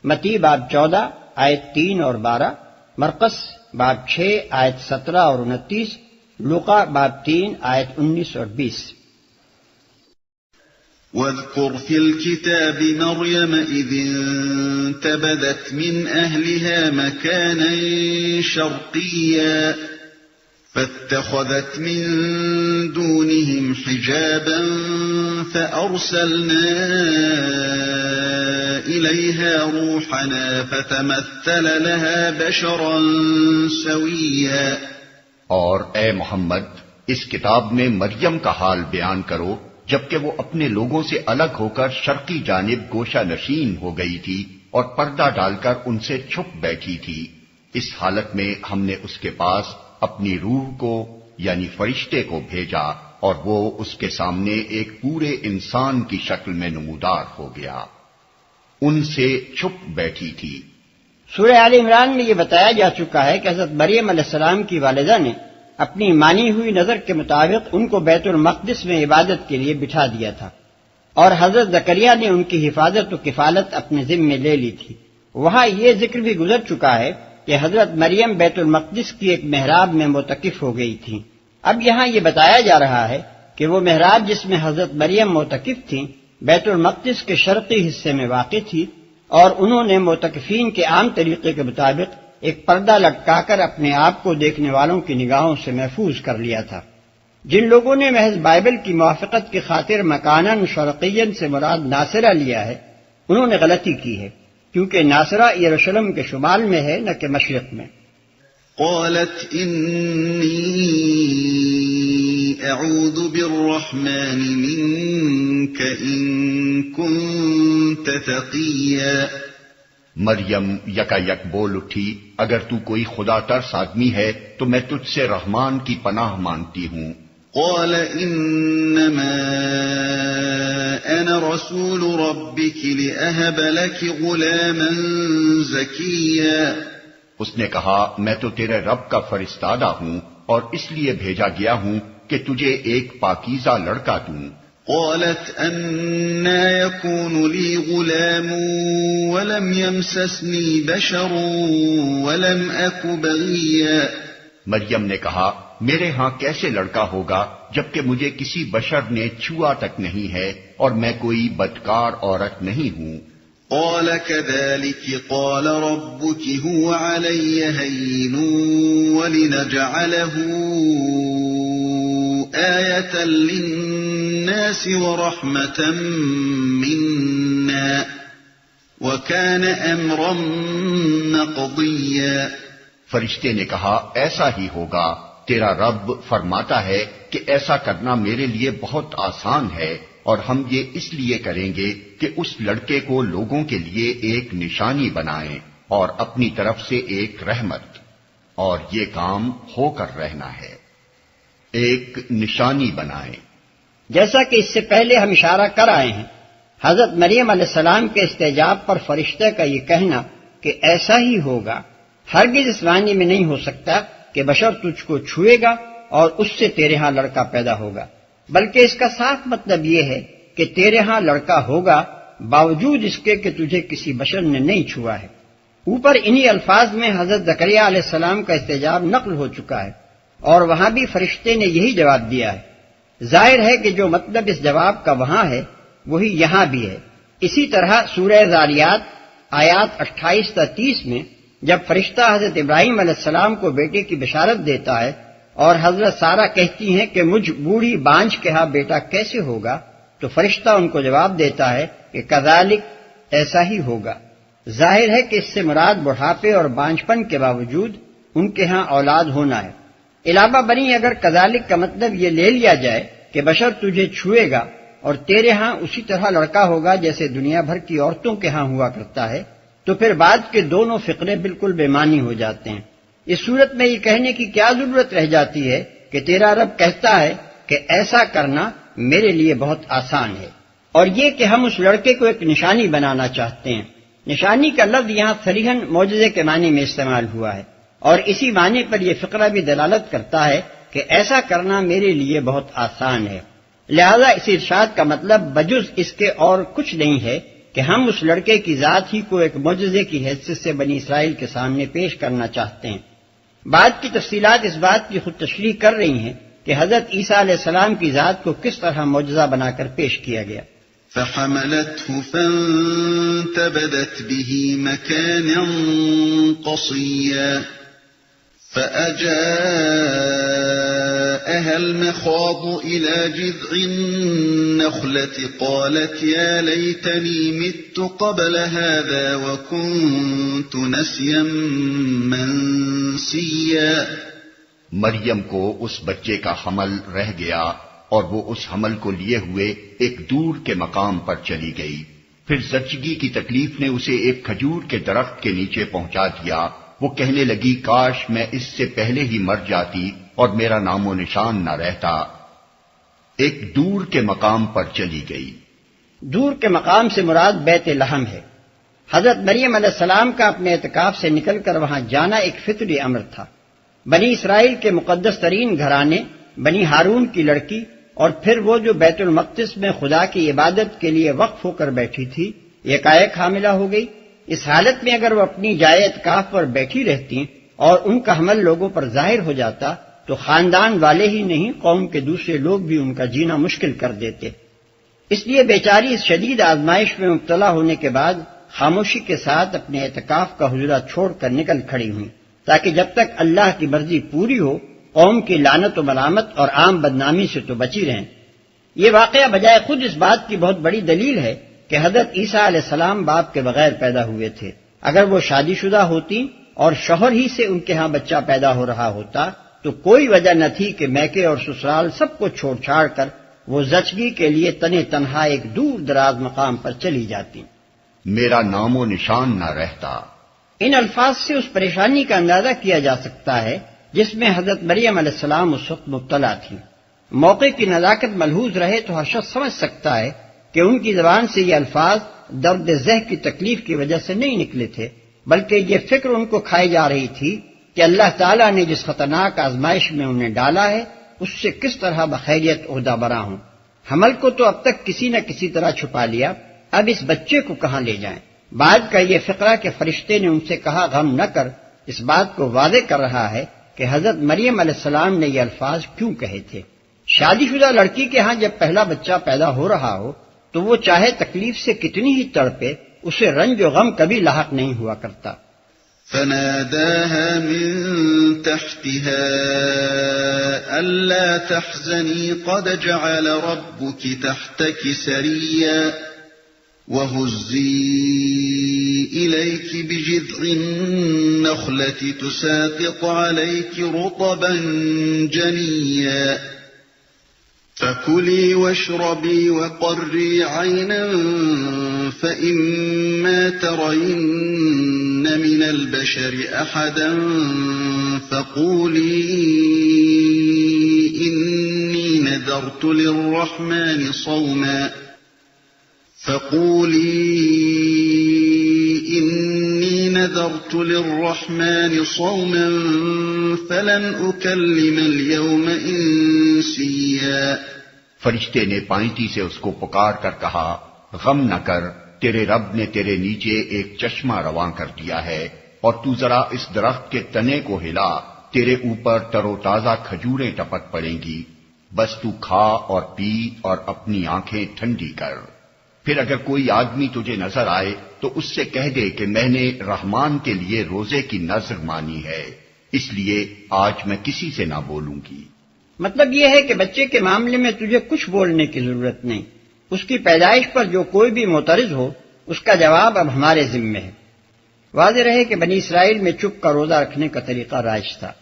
متی باب 14 آیت 3 اور 12، مرقس باب 6 آیت 17 اور 29، لوقا باب 3 آیت 19 اور 20۔ واذكر في الكتاب مريم إذ انتبذت من أهلها مكانا شرقيا فاتخذت من دونهم حجابا فأرسلنا إليها روحنا فتمثل لها بشرا سويا۔ اور اے محمد، اس کتاب میں مریم کا حال بیان کرو جبکہ وہ اپنے لوگوں سے الگ ہو کر شرقی جانب گوشہ نشین ہو گئی تھی اور پردہ ڈال کر ان سے چھپ بیٹھی تھی۔ اس حالت میں ہم نے اس کے پاس اپنی روح کو یعنی فرشتے کو بھیجا اور وہ اس کے سامنے ایک پورے انسان کی شکل میں نمودار ہو گیا، ان سے چھپ بیٹھی تھی۔ سورہ آل عمران میں یہ بتایا جا چکا ہے کہ حضرت مریم علیہ السلام کی والدہ نے اپنی مانی ہوئی نظر کے مطابق ان کو بیت المقدس میں عبادت کے لیے بٹھا دیا تھا، اور حضرت زکریا نے ان کی حفاظت و کفالت اپنے ذمے لے لی تھی۔ وہاں یہ ذکر بھی گزر چکا ہے کہ حضرت مریم بیت المقدس کی ایک محراب میں معتکف ہو گئی تھیں۔ اب یہاں یہ بتایا جا رہا ہے کہ وہ محراب جس میں حضرت مریم معتکف تھیں بیت المقدس کے شرقی حصے میں واقع تھی، اور انہوں نے معتکفین کے عام طریقے کے مطابق ایک پردہ لٹکا کر اپنے آپ کو دیکھنے والوں کی نگاہوں سے محفوظ کر لیا تھا۔ جن لوگوں نے محض بائبل کی موافقت کی خاطر مکاناً شرقین سے مراد ناصرہ لیا ہے، انہوں نے غلطی کی ہے، کیونکہ ناصرہ یروشلم کے شمال میں ہے نہ کہ مشرق میں۔ قالت إني أعوذ بالرحمن منك إن كنت تقيا۔ مریم یکا یک بول اٹھی، اگر تو کوئی خدا ترس آدمی ہے تو میں تجھ سے رحمان کی پناہ مانگتی ہوں۔ قال إنما أنا رسول ربك لأهب لك غلاما زكيا۔ اس نے کہا میں تو تیرے رب کا فرستادہ ہوں اور اس لیے بھیجا گیا ہوں کہ تجھے ایک پاکیزہ لڑکا دوں۔ قالت أنى يكون لي غلام ولم يمسسني بشر ولم أك بغيا۔ مریم نے کہا میرے ہاں کیسے لڑکا ہوگا جبکہ مجھے کسی بشر نے چھوا تک نہیں ہے اور میں کوئی بدکار عورت نہیں ہوں۔ قال كذلك قال ربك هو علي هين ولنجعله آية للناس ورحمة منا وكان أمرا مقضيا۔ فرشتے نے کہا ایسا ہی ہوگا، تیرا رب فرماتا ہے کہ ایسا کرنا میرے لیے بہت آسان ہے، اور ہم یہ اس لیے کریں گے کہ اس لڑکے کو لوگوں کے لیے ایک نشانی بنائیں اور اپنی طرف سے ایک رحمت، اور یہ کام ہو کر رہنا ہے، ایک نشانی بنائیں۔ جیسا کہ اس سے پہلے ہم اشارہ کر آئے ہیں، حضرت مریم علیہ السلام کے استجاب پر فرشتے کا یہ کہنا کہ ایسا ہی ہوگا ہرگز اس معنی میں نہیں ہو سکتا کہ بشر تجھ کو چھوئے گا اور اس سے تیرے ہاں لڑکا پیدا ہوگا، بلکہ اس کا صاف مطلب یہ ہے کہ تیرے ہاں لڑکا ہوگا باوجود اس کے کہ تجھے کسی بشر نے نہیں چھوا ہے۔ اوپر انہی الفاظ میں حضرت زکریا علیہ السلام کا استجاب نقل ہو چکا ہے، اور وہاں بھی فرشتے نے یہی جواب دیا ہے۔ ظاہر ہے کہ جو مطلب اس جواب کا وہاں ہے وہی یہاں بھی ہے۔ اسی طرح سورہ ذاریات آیات 28 تا 30 میں جب فرشتہ حضرت ابراہیم علیہ السلام کو بیٹے کی بشارت دیتا ہے اور حضرت سارہ کہتی ہیں کہ مجھ بوڑھی بانجھ کے ہاں بیٹا کیسے ہوگا، تو فرشتہ ان کو جواب دیتا ہے کہ کذالک، ایسا ہی ہوگا۔ ظاہر ہے کہ اس سے مراد بڑھاپے اور بانجھپن کے باوجود ان کے ہاں اولاد ہونا ہے۔ علاوہ بنی اگر کذالک کا مطلب یہ لے لیا جائے کہ بشر تجھے چھوئے گا اور تیرے ہاں اسی طرح لڑکا ہوگا جیسے دنیا بھر کی عورتوں کے ہاں ہوا کرتا ہے، تو پھر بعد کے دونوں فقرے بالکل بے معنی ہو جاتے ہیں۔ اس صورت میں یہ کہنے کی کیا ضرورت رہ جاتی ہے کہ تیرا رب کہتا ہے کہ ایسا کرنا میرے لیے بہت آسان ہے، اور یہ کہ ہم اس لڑکے کو ایک نشانی بنانا چاہتے ہیں۔ نشانی کا لفظ یہاں صریحاً معجزے کے معنی میں استعمال ہوا ہے، اور اسی معنی پر یہ فقرہ بھی دلالت کرتا ہے کہ ایسا کرنا میرے لیے بہت آسان ہے۔ لہذا اس ارشاد کا مطلب بجز اس کے اور کچھ نہیں ہے کہ ہم اس لڑکے کی ذات ہی کو ایک معجزے کی حیثیت سے بنی اسرائیل کے سامنے پیش کرنا چاہتے ہیں۔ بعد کی تفصیلات اس بات کی خود تشریح کر رہی ہیں کہ حضرت عیسیٰ علیہ السلام کی ذات کو کس طرح معجزہ بنا کر پیش کیا گیا۔ فحملته فانتبذت به مكانا قصيا فأجاءها المخاض إلى جذع النخلة قالت يا ليتني مت قبل هذا وكنت نسيا منسيا۔ مریم کو اس بچے کا حمل رہ گیا اور وہ اس حمل کو لیے ہوئے ایک دور کے مقام پر چلی گئی۔ پھر زچگی کی تکلیف نے اسے ایک کھجور کے درخت کے نیچے پہنچا دیا۔ وہ کہنے لگی کاش میں اس سے پہلے ہی مر جاتی اور میرا نام و نشان نہ رہتا۔ ایک دور کے مقام پر چلی گئی۔ دور کے مقام سے مراد بیت لحم ہے۔ حضرت مریم علیہ السلام کا اپنے اعتکاف سے نکل کر وہاں جانا ایک فطری امر تھا۔ بنی اسرائیل کے مقدس ترین گھرانے، بنی ہارون کی لڑکی، اور پھر وہ جو بیت المقدس میں خدا کی عبادت کے لیے وقف ہو کر بیٹھی تھی، یکایک حاملہ ہو گئی۔ اس حالت میں اگر وہ اپنی جائے اعتکاف پر بیٹھی رہتی اور ان کا حمل لوگوں پر ظاہر ہو جاتا تو خاندان والے ہی نہیں، قوم کے دوسرے لوگ بھی ان کا جینا مشکل کر دیتے۔ اس لیے بیچاری اس شدید آزمائش میں مبتلا ہونے کے بعد خاموشی کے ساتھ اپنے اعتکاف کا حجرہ چھوڑ کر نکل کھڑی ہوئی، تاکہ جب تک اللہ کی مرضی پوری ہو قوم کی لعنت و ملامت اور عام بدنامی سے تو بچی رہیں۔ یہ واقعہ بجائے خود اس بات کی بہت بڑی دلیل ہے کہ حضرت عیسیٰ علیہ السلام باپ کے بغیر پیدا ہوئے تھے۔ اگر وہ شادی شدہ ہوتی اور شوہر ہی سے ان کے ہاں بچہ پیدا ہو رہا ہوتا تو کوئی وجہ نہ تھی کہ میکے اور سسرال سب کو چھوڑ چھاڑ کر وہ زچگی کے لیے تنے تنہا ایک دور دراز مقام پر چلی جاتی۔ میرا نام و نشان نہ رہتا۔ ان الفاظ سے اس پریشانی کا اندازہ کیا جا سکتا ہے جس میں حضرت مریم علیہ السلام اس وقت مبتلا تھی۔ موقع کی نزاکت ملحوظ رہے تو ہر شخص سمجھ سکتا ہے کہ ان کی زبان سے یہ الفاظ درد ذہ کی تکلیف کی وجہ سے نہیں نکلے تھے، بلکہ یہ فکر ان کو کھائی جا رہی تھی کہ اللہ تعالیٰ نے جس خطرناک آزمائش میں انہیں ڈالا ہے اس سے کس طرح بخیریت عہدہ برا ہوں۔ حمل کو تو اب تک کسی نہ کسی طرح چھپا لیا، اب اس بچے کو کہاں لے جائیں؟ بعد کا یہ فقرہ کہ فرشتے نے ان سے کہا غم نہ کر، اس بات کو واضح کر رہا ہے کہ حضرت مریم علیہ السلام نے یہ الفاظ کیوں کہے تھے۔ شادی شدہ لڑکی کے ہاں جب پہلا بچہ پیدا ہو رہا ہو تو وہ چاہے تکلیف سے کتنی ہی تڑپے، اسے رنج و غم کبھی لاحق نہیں ہوا کرتا۔ فناداها من تحتها ألا تحزني قد جعل ربك تحتك سريا وهزي إليك بجذع النخلة تساقط عليك رطبا جنيا فكلي واشربي وقري عينا فإما ترين من البشر أحدا فقولي إني نذرت للرحمن صوما فلن أكلم اليوم إنسيا۔ فرشتے نے پائنتی سے اس کو پکار کر کہا غم نہ کر، تیرے رب نے تیرے نیچے ایک چشمہ رواں کر دیا ہے، اور تو ذرا اس درخت کے تنے کو ہلا، تیرے اوپر تر و تازہ کھجوریں ٹپک پڑیں گی، بس تو کھا اور پی اور اپنی آنکھیں ٹھنڈی کر۔ پھر اگر کوئی آدمی تجھے نظر آئے تو اس سے کہہ دے کہ میں نے رحمان کے لیے روزے کی نذر مانی ہے، اس لیے آج میں کسی سے نہ بولوں گی۔ مطلب یہ ہے کہ بچے کے معاملے میں تجھے کچھ بولنے کی ضرورت نہیں، اس کی پیدائش پر جو کوئی بھی معترض ہو اس کا جواب اب ہمارے ذمے ہے۔ واضح رہے کہ بنی اسرائیل میں چپ کا روزہ رکھنے کا طریقہ رائج تھا۔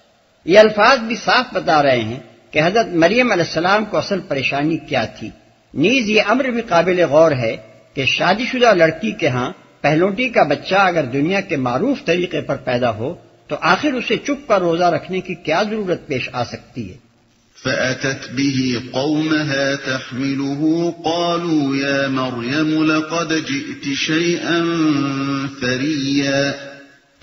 یہ الفاظ بھی صاف بتا رہے ہیں کہ حضرت مریم علیہ السلام کو اصل پریشانی کیا تھی۔ نیز یہ امر بھی قابل غور ہے کہ شادی شدہ لڑکی کے ہاں پہلوٹی کا بچہ اگر دنیا کے معروف طریقے پر پیدا ہو تو آخر اسے چپ کر روزہ رکھنے کی کیا ضرورت پیش آ سکتی ہے؟ فأتت به قومها تحمله قالوا يا مريم لقد جئت شيئا فريا.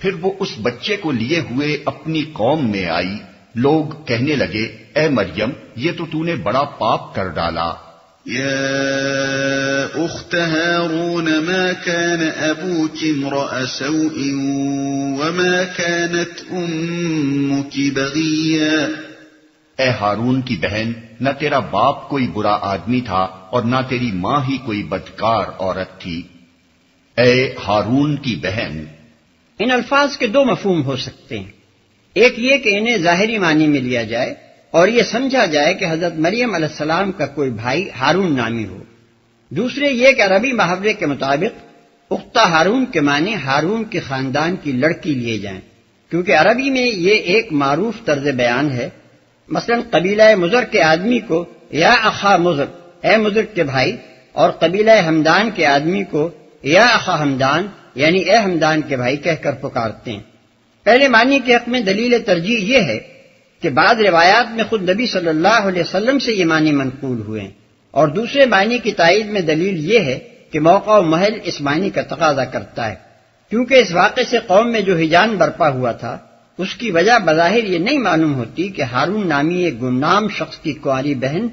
پھر وہ اس بچے کو لیے ہوئے اپنی قوم میں آئی. لوگ کہنے لگے اے مریم یہ تو نے بڑا پاپ کر ڈالا. يا أخت هارون ما كان أبوك امرأ سوء وما كانت أمك بغيا. اے ہارون کی بہن نہ تیرا باپ کوئی برا آدمی تھا اور نہ تیری ماں ہی کوئی بدکار عورت تھی. اے ہارون کی بہن. ان الفاظ کے دو مفہوم ہو سکتے ہیں. ایک یہ کہ انہیں ظاہری معنی میں لیا جائے اور یہ سمجھا جائے کہ حضرت مریم علیہ السلام کا کوئی بھائی ہارون نامی ہو. دوسرے یہ کہ عربی محاورے کے مطابق اختہ ہارون کے معنی ہارون کے خاندان کی لڑکی لیے جائیں، کیونکہ عربی میں یہ ایک معروف طرز بیان ہے. مثلا قبیلہ مضر کے آدمی کو یا اخا مضر، اے مضر کے بھائی، اور قبیلہ ہمدان کے آدمی کو یا اخا ہمدان، یعنی اے ہمدان کے بھائی کہہ کر پکارتے ہیں. پہلے معنی کے حق میں دلیل ترجیح یہ ہے کہ بعض روایات میں خود نبی صلی اللہ علیہ وسلم سے یہ معنی منقول ہوئے ہیں، اور دوسرے معنی کی تائید میں دلیل یہ ہے کہ موقع و محل اس معنی کا تقاضا کرتا ہے، کیونکہ اس واقعے سے قوم میں جو ہیجان برپا ہوا تھا اس کی وجہ بظاہر یہ نہیں معلوم ہوتی کہ ہارون نامی ایک گمنام شخص کی کنواری بہن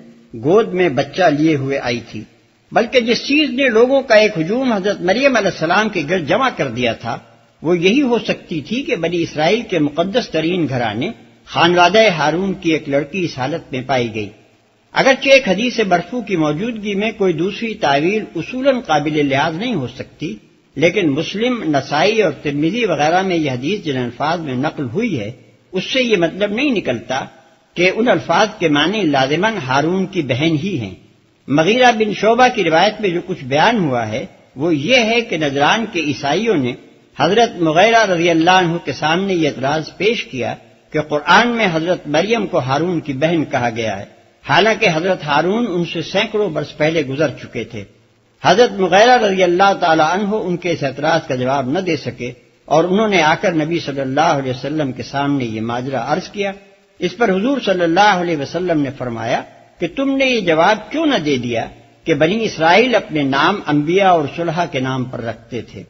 گود میں بچہ لیے ہوئے آئی تھی، بلکہ جس چیز نے لوگوں کا ایک ہجوم حضرت مریم علیہ السلام کے گرد جمع کر دیا تھا وہ یہی ہو سکتی تھی کہ بنی اسرائیل کے مقدس ترین گھرانے خانوادہ ہارون کی ایک لڑکی اس حالت میں پائی گئی. اگرچہ ایک حدیث مرفوع کی موجودگی میں کوئی دوسری تعویل اصولاً قابل لحاظ نہیں ہو سکتی، لیکن مسلم، نسائی اور ترمذی وغیرہ میں یہ حدیث جن الفاظ میں نقل ہوئی ہے اس سے یہ مطلب نہیں نکلتا کہ ان الفاظ کے معنی لازماً ہارون کی بہن ہی ہیں. مغیرہ بن شعبہ کی روایت میں جو کچھ بیان ہوا ہے وہ یہ ہے کہ نجران کے عیسائیوں نے حضرت مغیرہ رضی اللہ عنہ کے سامنے یہ اعتراض پیش کیا کہ قرآن میں حضرت مریم کو ہارون کی بہن کہا گیا ہے، حالانکہ حضرت ہارون ان سے سینکڑوں برس پہلے گزر چکے تھے. حضرت مغیرہ رضی اللہ تعالی عنہ ان کے اس اعتراض کا جواب نہ دے سکے اور انہوں نے آ کر نبی صلی اللہ علیہ وسلم کے سامنے یہ ماجرا عرض کیا. اس پر حضور صلی اللہ علیہ وسلم نے فرمایا کہ تم نے یہ جواب کیوں نہ دے دیا کہ بنی اسرائیل اپنے نام انبیاء اور صلحاء کے نام پر رکھتے تھے.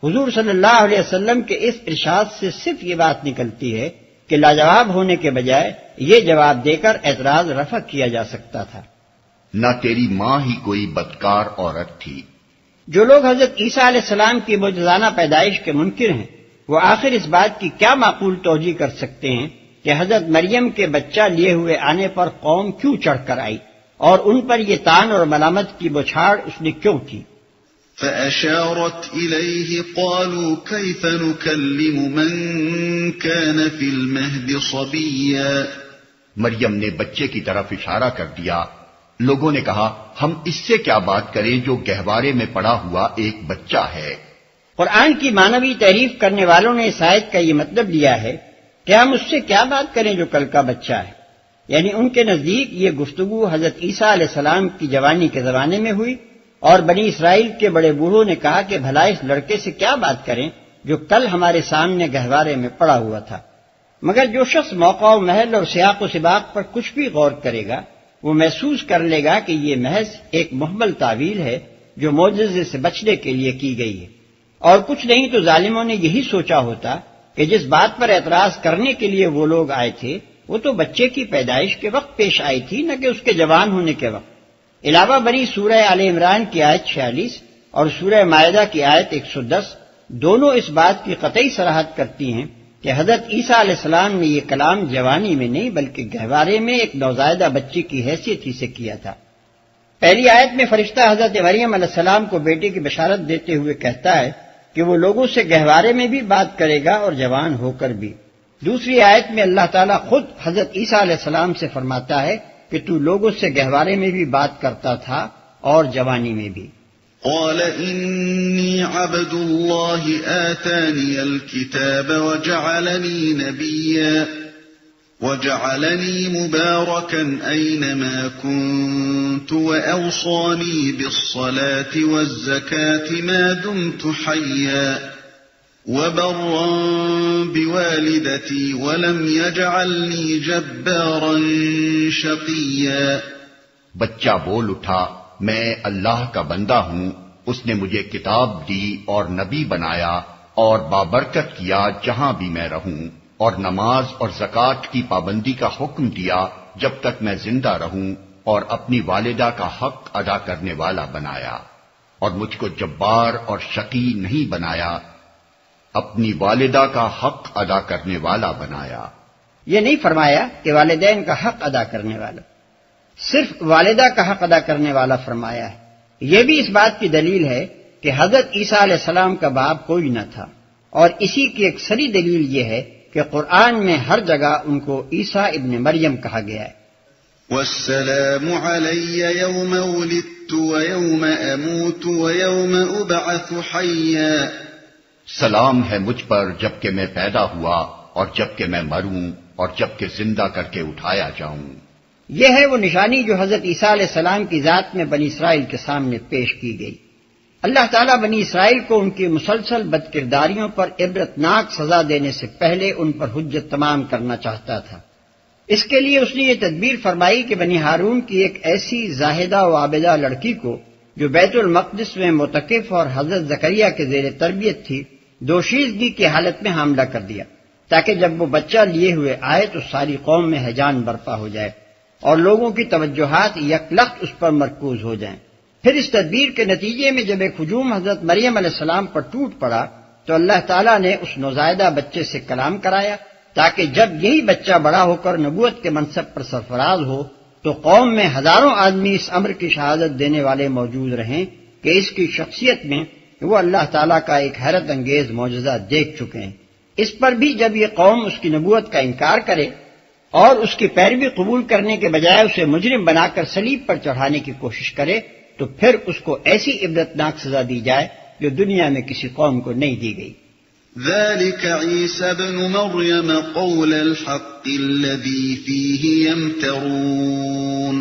حضور صلی اللہ علیہ وسلم کے اس ارشاد سے صرف یہ بات نکلتی ہے کہ لاجواب ہونے کے بجائے یہ جواب دے کر اعتراض رفع کیا جا سکتا تھا. نہ تیری ماں ہی کوئی بدکار عورت تھی. جو لوگ حضرت عیسیٰ علیہ السلام کی معجزانہ پیدائش کے منکر ہیں وہ آخر اس بات کی کیا معقول توجیہ کر سکتے ہیں کہ حضرت مریم کے بچہ لیے ہوئے آنے پر قوم کیوں چڑھ کر آئی اور ان پر یہ تان اور ملامت کی بوچھاڑ اس نے کیوں کی؟ فأشارت إليه قالوا كيف نكلم من كان في المهد صبيا. مریم نے بچے کی طرف اشارہ کر دیا. لوگوں نے کہا ہم اس سے کیا بات کریں جو گہوارے میں پڑا ہوا ایک بچہ ہے. قرآن کی معنوی تعریف کرنے والوں نے اس آیت کا یہ مطلب لیا ہے کہ ہم اس سے کیا بات کریں جو کل کا بچہ ہے، یعنی ان کے نزدیک یہ گفتگو حضرت عیسیٰ علیہ السلام کی جوانی کے زمانے میں ہوئی اور بنی اسرائیل کے بڑے بوڑھوں نے کہا کہ بھلا اس لڑکے سے کیا بات کریں جو کل ہمارے سامنے گہوارے میں پڑا ہوا تھا. مگر جو شخص موقع و محل اور سیاق و سباق پر کچھ بھی غور کرے گا وہ محسوس کر لے گا کہ یہ محض ایک محمل تعویل ہے جو معجزے سے بچنے کے لیے کی گئی ہے، اور کچھ نہیں تو ظالموں نے یہی سوچا ہوتا کہ جس بات پر اعتراض کرنے کے لیے وہ لوگ آئے تھے وہ تو بچے کی پیدائش کے وقت پیش آئی تھی، نہ کہ اس کے جوان ہونے کے وقت. علاوہ بری سورہ آل عمران کی آیت 46 اور سورہ مائدہ کی آیت 110 دونوں اس بات کی قطعی صراحت کرتی ہیں کہ حضرت عیسیٰ علیہ السلام نے یہ کلام جوانی میں نہیں بلکہ گہوارے میں ایک نوزائیدہ بچی کی حیثیت ہی سے کیا تھا. پہلی آیت میں فرشتہ حضرت مریم علیہ السلام کو بیٹے کی بشارت دیتے ہوئے کہتا ہے کہ وہ لوگوں سے گہوارے میں بھی بات کرے گا اور جوان ہو کر بھی. دوسری آیت میں اللہ تعالیٰ خود حضرت عیسیٰ علیہ السلام سے فرماتا ہے کہ تو لوگوں سے گہوارے میں بھی بات کرتا تھا اور جوانی میں بھی. قال إني عبد الله آتاني الكتاب وجعلني نبيا. وجعلني مباركا أينما كنت وأوصاني بالصلاة والزكاة ما دمت حيا وبرا بوالدتي ولم يجعلني جبارا شقيا. بچہ بول اٹھا، میں اللہ کا بندہ ہوں، اس نے مجھے کتاب دی اور نبی بنایا اور بابرکت کیا جہاں بھی میں رہوں، اور نماز اور زکوٰۃ کی پابندی کا حکم دیا جب تک میں زندہ رہوں، اور اپنی والدہ کا حق ادا کرنے والا بنایا، اور مجھ کو جبار اور شقی نہیں بنایا، اپنی والدہ کا حق ادا کرنے والا بنایا. یہ نہیں فرمایا کہ والدین کا حق ادا کرنے والا، صرف والدہ کا حق ادا کرنے والا فرمایا ہے. یہ بھی اس بات کی دلیل ہے کہ حضرت عیسیٰ علیہ السلام کا باپ کوئی نہ تھا، اور اسی کی ایک سری دلیل یہ ہے کہ قرآن میں ہر جگہ ان کو عیسیٰ ابن مریم کہا گیا ہے. والسلام علی یوم ولدت ویوم اموت ویوم ابعث حیا. سلام ہے مجھ پر جب کہ میں پیدا ہوا اور جب کہ میں مروں اور جب کہ زندہ کر کے اٹھایا جاؤں. یہ ہے وہ نشانی جو حضرت عیسیٰ علیہ السلام کی ذات میں بنی اسرائیل کے سامنے پیش کی گئی. اللہ تعالیٰ بنی اسرائیل کو ان کی مسلسل بدکرداریوں پر عبرتناک سزا دینے سے پہلے ان پر حجت تمام کرنا چاہتا تھا. اس کے لیے اس نے یہ تدبیر فرمائی کہ بنی ہارون کی ایک ایسی زاہدہ و عابدہ لڑکی کو جو بیت المقدس میں معتکف اور حضرت زکریا کے زیر تربیت تھی، دوشیزگی کی حالت میں حاملہ کر دیا، تاکہ جب وہ بچہ لیے ہوئے آئے تو ساری قوم میں ہیجان برپا ہو جائے اور لوگوں کی توجہات یکلخت اس پر مرکوز ہو جائیں. پھر اس تدبیر کے نتیجے میں جب ایک ہجوم حضرت مریم علیہ السلام پر ٹوٹ پڑا تو اللہ تعالیٰ نے اس نوزائیدہ بچے سے کلام کرایا، تاکہ جب یہی بچہ بڑا ہو کر نبوت کے منصب پر سرفراز ہو تو قوم میں ہزاروں آدمی اس امر کی شہادت دینے والے موجود رہیں کہ اس کی شخصیت میں وہ اللہ تعالیٰ کا ایک حیرت انگیز معجزہ دیکھ چکے ہیں. اس پر بھی جب یہ قوم اس کی نبوت کا انکار کرے اور اس کی پیروی قبول کرنے کے بجائے اسے مجرم بنا کر صلیب پر چڑھانے کی کوشش کرے تو پھر اس کو ایسی عبرتناک سزا دی جائے جو دنیا میں کسی قوم کو نہیں دی گئی. ذلك عيسى ابن مريم قول الحق الذي فيه يمترون.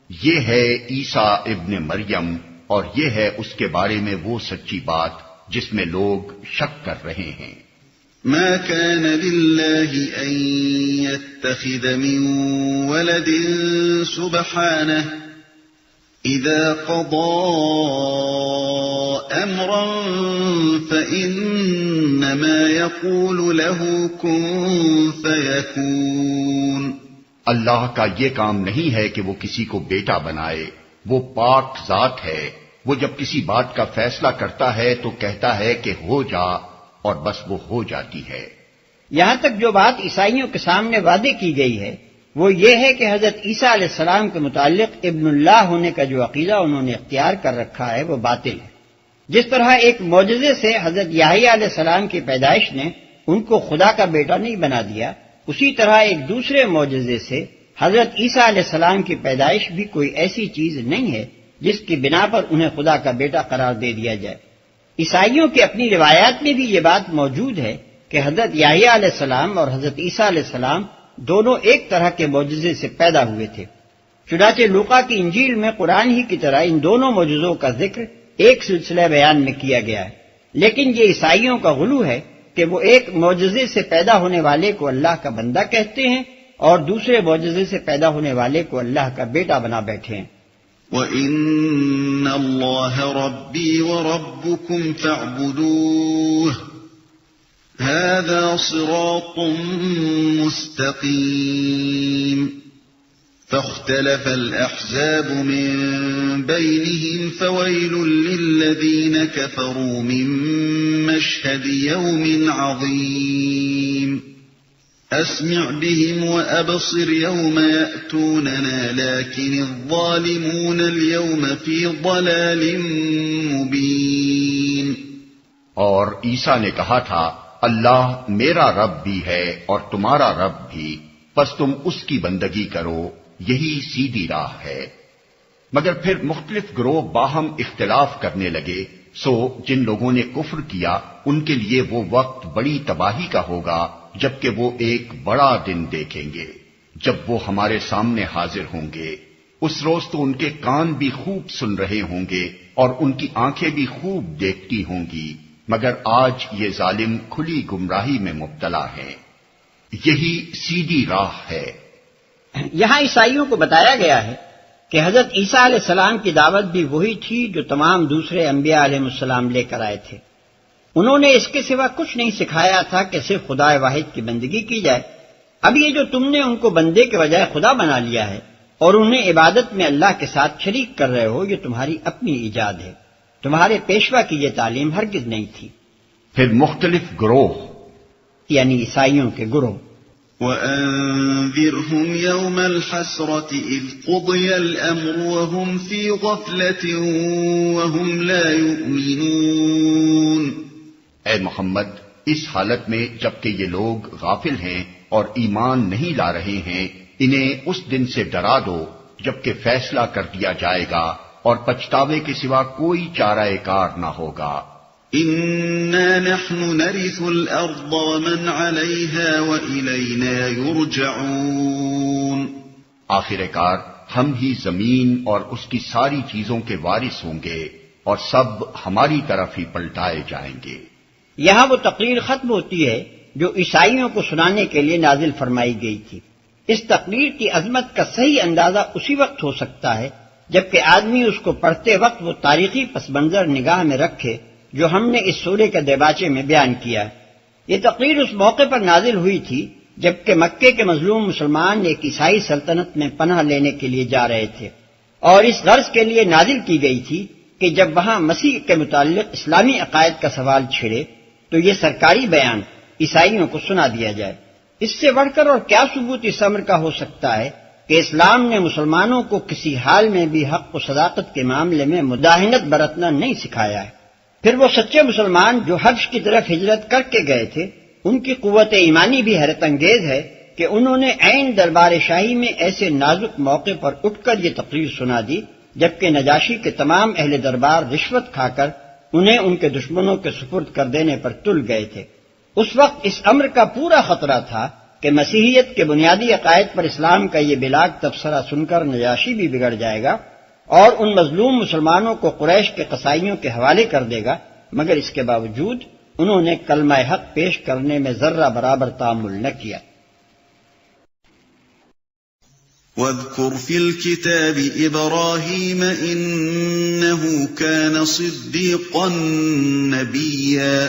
یہ ہے عیسیٰ ابن مریم اور یہ ہے اس کے بارے میں وہ سچی بات جس میں لوگ شک کر رہے ہیں. ما كان لله أن يتخذ من ولد سبحانه إذا قضى أمرا فإنما يقول له كن فيكون. اللہ کا یہ کام نہیں ہے کہ وہ کسی کو بیٹا بنائے، وہ پاک ذات ہے، وہ جب کسی بات کا فیصلہ کرتا ہے تو کہتا ہے کہ ہو جا اور بس وہ ہو جاتی ہے. یہاں تک جو بات عیسائیوں کے سامنے وعدے کی گئی ہے وہ یہ ہے کہ حضرت عیسیٰ علیہ السلام کے متعلق ابن اللہ ہونے کا جو عقیدہ انہوں نے اختیار کر رکھا ہے وہ باطل ہے. جس طرح ایک معجزے سے حضرت یحییٰ علیہ السلام کی پیدائش نے ان کو خدا کا بیٹا نہیں بنا دیا، اسی طرح ایک دوسرے معجزے سے حضرت عیسیٰ علیہ السلام کی پیدائش بھی کوئی ایسی چیز نہیں ہے جس کی بنا پر انہیں خدا کا بیٹا قرار دے دیا جائے. عیسائیوں کی اپنی روایات میں بھی یہ بات موجود ہے کہ حضرت یحییٰ علیہ السلام اور حضرت عیسیٰ علیہ السلام دونوں ایک طرح کے معجزے سے پیدا ہوئے تھے. چنانچہ لوقا کی انجیل میں قرآن ہی کی طرح ان دونوں معجزوں کا ذکر ایک سلسلہ بیان میں کیا گیا ہے. لیکن یہ عیسائیوں کا غلو ہے کہ وہ ایک معجزے سے پیدا ہونے والے کو اللہ کا بندہ کہتے ہیں اور دوسرے معجزے سے پیدا ہونے والے کو اللہ کا بیٹا بنا بیٹھے ہیں. وَإِنَّ اللَّهَ رَبِّي وَرَبُّكُمْ فَاعْبُدُوهُ هَذَا صِرَاطٌ مُسْتَقِيمٌ. فاختلف الأحزاب من بينهم فويل للذين كفروا من مشهد يوم عظيم. أسمع بهم وأبصر يوم يأتوننا لكن الظالمون اليوم في ضلال مبين. اور عیسیٰ نے کہا تھا اللہ میرا رب بھی ہے اور تمہارا رب بھی، پس تم اس کی بندگی کرو، یہی سیدھی راہ ہے. مگر پھر مختلف گروہ باہم اختلاف کرنے لگے، سو جن لوگوں نے کفر کیا ان کے لیے وہ وقت بڑی تباہی کا ہوگا جبکہ وہ ایک بڑا دن دیکھیں گے جب وہ ہمارے سامنے حاضر ہوں گے۔ اس روز تو ان کے کان بھی خوب سن رہے ہوں گے اور ان کی آنکھیں بھی خوب دیکھتی ہوں گی، مگر آج یہ ظالم کھلی گمراہی میں مبتلا ہیں۔ یہی سیدھی راہ ہے۔ یہاں عیسائیوں کو بتایا گیا ہے کہ حضرت عیسیٰ علیہ السلام کی دعوت بھی وہی تھی جو تمام دوسرے انبیاء علیہ السلام لے کر آئے تھے۔ انہوں نے اس کے سوا کچھ نہیں سکھایا تھا کہ صرف خدا واحد کی بندگی کی جائے۔ اب یہ جو تم نے ان کو بندے کے بجائے خدا بنا لیا ہے اور انہیں عبادت میں اللہ کے ساتھ شریک کر رہے ہو، یہ تمہاری اپنی ایجاد ہے، تمہارے پیشوا کی یہ تعلیم ہرگز نہیں تھی۔ پھر مختلف گروہ یعنی عیسائیوں کے گروہ۔ وَأَنذِرْهُمْ يَوْمَ الْحَسْرَةِ إِذْ قُضِيَ الْأَمْرُ وَهُمْ فِي غَفْلَةٍ وَهُمْ لَا يُؤْمِنُونَ۔ اے محمد، اس حالت میں جبکہ یہ لوگ غافل ہیں اور ایمان نہیں لا رہے ہیں، انہیں اس دن سے ڈرا دو جبکہ فیصلہ کر دیا جائے گا اور پچھتاوے کے سوا کوئی چارہ کار نہ ہوگا۔ إِنَّا نَحْنُ نَرِثُ الْأَرْضَ وَمَنْ عَلَيْهَا وَإِلَيْنَا يُرْجَعُونَ۔ آخر کار ہم ہی زمین اور اس کی ساری چیزوں کے وارث ہوں گے اور سب ہماری طرف ہی پلٹائے جائیں گے۔ یہاں وہ تقریر ختم ہوتی ہے جو عیسائیوں کو سنانے کے لیے نازل فرمائی گئی تھی۔ اس تقریر کی عظمت کا صحیح اندازہ اسی وقت ہو سکتا ہے جبکہ آدمی اس کو پڑھتے وقت وہ تاریخی پس منظر نگاہ میں رکھے جو ہم نے اس سورے کے دیباچے میں بیان کیا ہے۔ یہ تقریر اس موقع پر نازل ہوئی تھی جبکہ مکے کے مظلوم مسلمان ایک عیسائی سلطنت میں پناہ لینے کے لیے جا رہے تھے، اور اس غرض کے لیے نازل کی گئی تھی کہ جب وہاں مسیح کے متعلق اسلامی عقائد کا سوال چھڑے تو یہ سرکاری بیان عیسائیوں کو سنا دیا جائے۔ اس سے بڑھ کر اور کیا ثبوت اس امر کا ہو سکتا ہے کہ اسلام نے مسلمانوں کو کسی حال میں بھی حق و صداقت کے معاملے میں مداہنت برتنا نہیں سکھایا ہے۔ پھر وہ سچے مسلمان جو حبش کی طرف ہجرت کر کے گئے تھے، ان کی قوت ایمانی بھی حیرت انگیز ہے کہ انہوں نے عین دربار شاہی میں ایسے نازک موقع پر اٹھ کر یہ تقریر سنا دی جبکہ نجاشی کے تمام اہل دربار رشوت کھا کر انہیں ان کے دشمنوں کے سپرد کر دینے پر تل گئے تھے۔ اس وقت اس امر کا پورا خطرہ تھا کہ مسیحیت کے بنیادی عقائد پر اسلام کا یہ بلاگ تبصرہ سن کر نجاشی بھی بگڑ جائے گا اور ان مظلوم مسلمانوں کو قریش کے قصائیوں کے حوالے کر دے گا، مگر اس کے باوجود انہوں نے کلمہ حق پیش کرنے میں ذرہ برابر تامل نہ کیا۔ وَاذْكُرْ فِي الْكِتَابِ إِبْرَاهِيمَ إِنَّهُ كَانَ صِدِّيقًا نَبِيًّا۔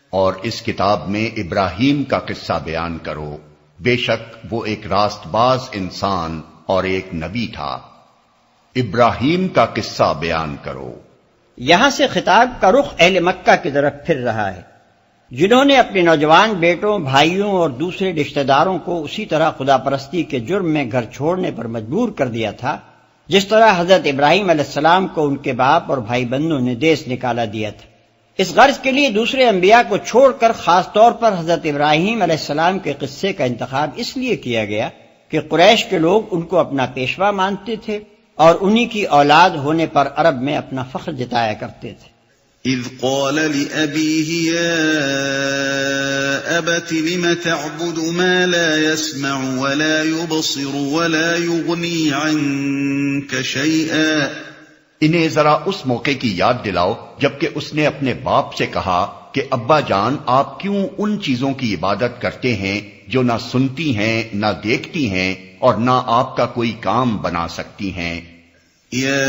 اور اس کتاب میں ابراہیم کا قصہ بیان کرو، بے شک وہ ایک راست باز انسان اور ایک نبی تھا۔ ابراہیم کا قصہ بیان کرو۔ یہاں سے خطاب کا رخ اہل مکہ کی طرف پھر رہا ہے، جنہوں نے اپنے نوجوان بیٹوں، بھائیوں اور دوسرے رشتہ داروں کو اسی طرح خدا پرستی کے جرم میں گھر چھوڑنے پر مجبور کر دیا تھا جس طرح حضرت ابراہیم علیہ السلام کو ان کے باپ اور بھائی بندوں نے دیس نکالا دیا تھا۔ اس غرض کے لیے دوسرے انبیاء کو چھوڑ کر خاص طور پر حضرت ابراہیم علیہ السلام کے قصے کا انتخاب اس لیے کیا گیا کہ قریش کے لوگ ان کو اپنا پیشوا مانتے تھے اور انہی کی اولاد ہونے پر عرب میں اپنا فخر جتایا کرتے تھے۔ اذ قال لأبيه يا أبت لم تعبد ما لا يسمع ولا يبصر ولا يغني عنك شيئا۔ انہیں ذرا اس موقع کی یاد دلاؤ جبکہ اس نے اپنے باپ سے کہا کہ ابا جان آپ کیوں ان چیزوں کی عبادت کرتے ہیں جو نہ سنتی ہیں نہ دیکھتی ہیں اور نہ آپ کا کوئی کام بنا سکتی ہیں۔ یا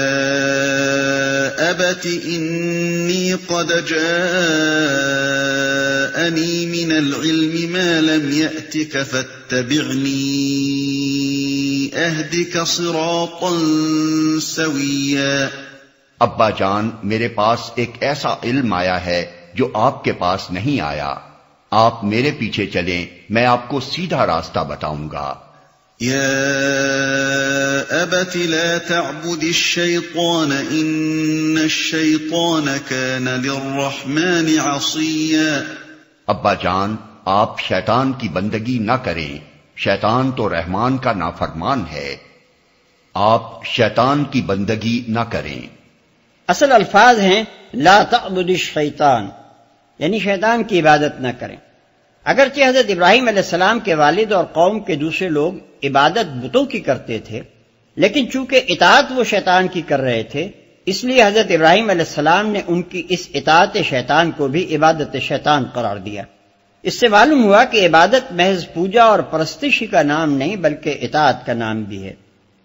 ابت انی قد جاءنی من العلم ما لم یأتک فاتبعنی اہدک صراطا سویا۔ ابا جان میرے پاس ایک ایسا علم آیا ہے جو آپ کے پاس نہیں آیا، آپ میرے پیچھے چلیں میں آپ کو سیدھا راستہ بتاؤں گا۔ یا ابت لا تعبد الشیطان ان الشیطان کان للرحمن عصیا۔ ابا جان آپ شیطان کی بندگی نہ کریں، شیطان تو رحمان کا نافرمان ہے، آپ شیطان کی بندگی نہ کریں۔ اصل الفاظ ہیں لا تعبد الشیطان، یعنی شیطان کی عبادت نہ کریں۔ اگرچہ حضرت ابراہیم علیہ السلام کے والد اور قوم کے دوسرے لوگ عبادت بتوں کی کرتے تھے، لیکن چونکہ اطاعت وہ شیطان کی کر رہے تھے، اس لیے حضرت ابراہیم علیہ السلام نے ان کی اس اطاعت شیطان کو بھی عبادت شیطان قرار دیا۔ اس سے معلوم ہوا کہ عبادت محض پوجا اور پرستش کا نام نہیں بلکہ اطاعت کا نام بھی ہے۔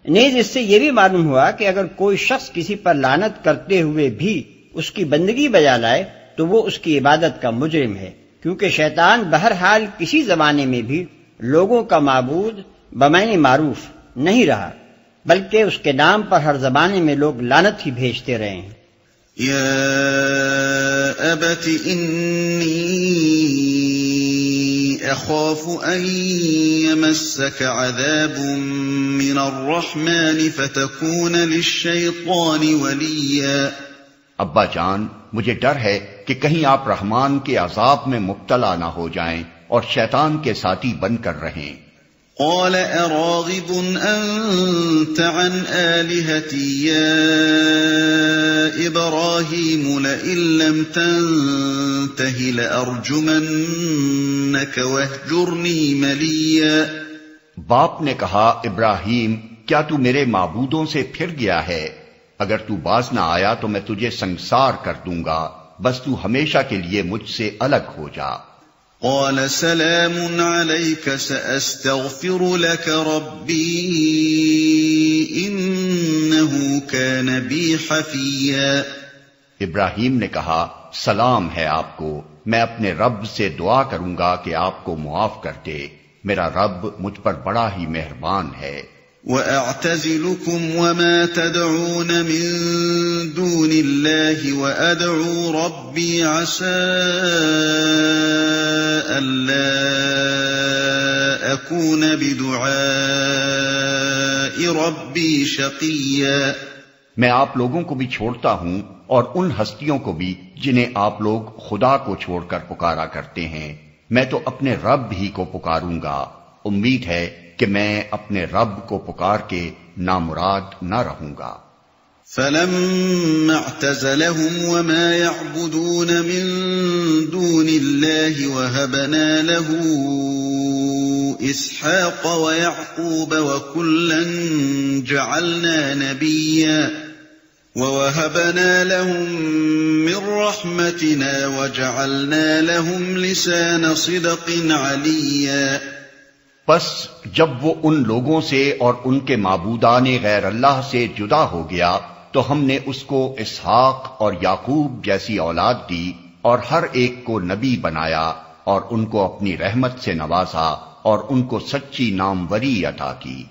نیز اس سے یہ بھی معلوم ہوا کہ اگر کوئی شخص کسی پر لعنت کرتے ہوئے بھی اس کی بندگی بجا لائے تو وہ اس کی عبادت کا مجرم ہے، کیونکہ شیطان بہرحال کسی زمانے میں بھی لوگوں کا معبود بمعنی معروف نہیں رہا، بلکہ اس کے نام پر ہر زمانے میں لوگ لعنت ہی بھیجتے رہے ہیں۔ یا ابت انی اخاف ان یمسک عذاب من الرحمن فتکون للشیطان ولیا۔ ابا جان، مجھے ڈر ہے کہ کہیں آپ رحمان کے عذاب میں مبتلا نہ ہو جائیں اور شیطان کے ساتھی بن کر رہیں۔ قال اراغب انت عن آلهتي يا ابراهيم لئن لم تنته لارجمنك واهجرني مليا۔ باپ نے کہا، ابراہیم کیا تو میرے معبودوں سے پھر گیا ہے؟ اگر تو باز نہ آیا تو میں تجھے سنسار کر دوں گا، بس تو ہمیشہ کے لیے مجھ سے الگ ہو جا۔ قال سلام عليك سأستغفر لك ربي إنه كان بي حفيا۔ ابراہیم نے کہا، سلام ہے آپ کو، میں اپنے رب سے دعا کروں گا کہ آپ کو معاف کر دے، میرا رب مجھ پر بڑا ہی مہربان ہے۔ وَأَعْتَزِلُكُمْ وَمَا تَدْعُونَ مِن دُونِ اللَّهِ وَأَدْعُو رَبِّي عَسَىٰ أَلَّا أَكُونَ بِدُعَاءِ رَبِّي شَقِيًّا۔ میں آپ لوگوں کو بھی چھوڑتا ہوں اور ان ہستیوں کو بھی جنہیں آپ لوگ خدا کو چھوڑ کر پکارا کرتے ہیں، میں تو اپنے رب ہی کو پکاروں گا، امید ہے کہ میں اپنے رب کو پکار کے نامراد نہ رہوں گا۔ فَلَمَّا اعْتَزَلَهُمْ وَمَا يَعْبُدُونَ مِن دُونِ اللَّهِ وَهَبْنَا لَهُ إِسْحَاقَ وَيَعْقُوبَ وَكُلًّا جَعَلْنَا نَبِيًّا وَوَهَبْنَا لَهُم مِّن رَّحْمَتِنَا وَجَعَلْنَا لَهُمْ لِسَانَ صِدْقٍ عَلِيًّا۔ پس جب وہ ان لوگوں سے اور ان کے معبودان غیر اللہ سے جدا ہو گیا تو ہم نے اس کو اسحاق اور یعقوب جیسی اولاد دی اور ہر ایک کو نبی بنایا اور ان کو اپنی رحمت سے نوازا اور ان کو سچی ناموری عطا کی۔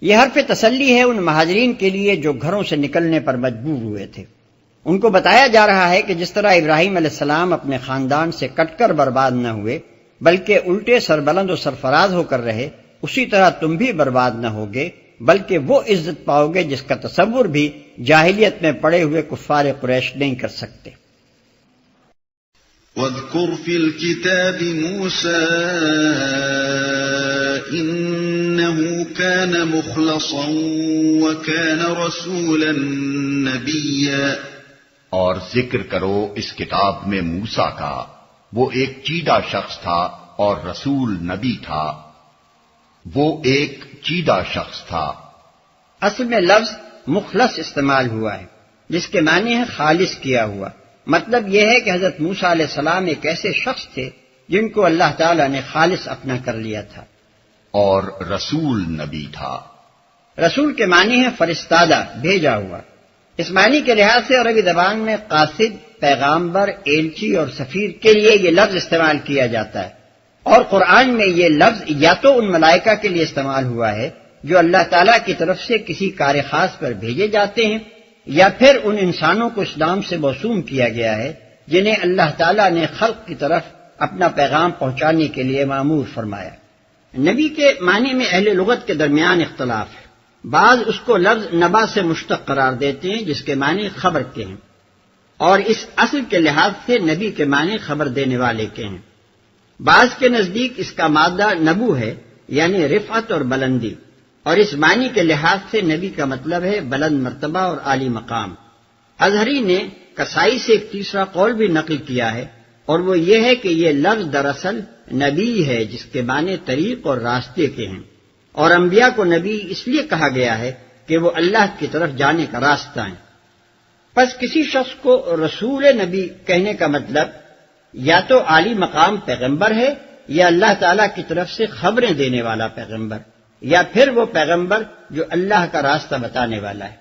یہ حرف تسلی ہے ان مہاجرین کے لیے جو گھروں سے نکلنے پر مجبور ہوئے تھے۔ ان کو بتایا جا رہا ہے کہ جس طرح ابراہیم علیہ السلام اپنے خاندان سے کٹ کر برباد نہ ہوئے بلکہ الٹے سربلند و سرفراز ہو کر رہے، اسی طرح تم بھی برباد نہ ہوگے بلکہ وہ عزت پاؤ گے جس کا تصور بھی جاہلیت میں پڑے ہوئے کفار قریش نہیں کر سکتے۔ وَاذْكُرْ فِي الْكِتَابِ مُوسَىٰ إِنَّهُ كَانَ مُخْلَصًا وَكَانَ رَسُولًا نَبِيًّا۔ اور ذکر کرو اس کتاب میں موسیٰ کا، وہ ایک چیدہ شخص تھا اور رسول نبی تھا۔ وہ ایک چیدہ شخص تھا۔ اصل میں لفظ مخلص استعمال ہوا ہے جس کے معنی ہے خالص کیا ہوا۔ مطلب یہ ہے کہ حضرت موسیٰ علیہ السلام ایک ایسے شخص تھے جن کو اللہ تعالیٰ نے خالص اپنا کر لیا تھا۔ اور رسول نبی تھا۔ رسول کے معنی ہے فرستادہ، بھیجا ہوا۔ اس معنی کے لحاظ سے عربی زبان میں قاصد، پیغامبر، ایلچی اور سفیر کے لیے یہ لفظ استعمال کیا جاتا ہے، اور قرآن میں یہ لفظ یا تو ان ملائکہ کے لیے استعمال ہوا ہے جو اللہ تعالیٰ کی طرف سے کسی کار خاص پر بھیجے جاتے ہیں، یا پھر ان انسانوں کو اسلام سے موسوم کیا گیا ہے جنہیں اللہ تعالیٰ نے خلق کی طرف اپنا پیغام پہنچانے کے لیے مامور فرمایا۔ نبی کے معنی میں اہل لغت کے درمیان اختلاف ہے۔ بعض اس کو لفظ نبا سے مشتق قرار دیتے ہیں جس کے معنی خبر کے ہیں، اور اس اصل کے لحاظ سے نبی کے معنی خبر دینے والے کے ہیں۔ بعض کے نزدیک اس کا مادہ نبو ہے، یعنی رفعت اور بلندی، اور اس معنی کے لحاظ سے نبی کا مطلب ہے بلند مرتبہ اور عالی مقام۔ ازہری نے کسائی سے ایک تیسرا قول بھی نقل کیا ہے، اور وہ یہ ہے کہ یہ لفظ دراصل نبی ہے جس کے معنی طریق اور راستے کے ہیں، اور انبیاء کو نبی اس لیے کہا گیا ہے کہ وہ اللہ کی طرف جانے کا راستہ ہیں۔ پس کسی شخص کو رسول نبی کہنے کا مطلب یا تو عالی مقام پیغمبر ہے یا اللہ تعالیٰ کی طرف سے خبریں دینے والا پیغمبر، یا پھر وہ پیغمبر جو اللہ کا راستہ بتانے والا ہے۔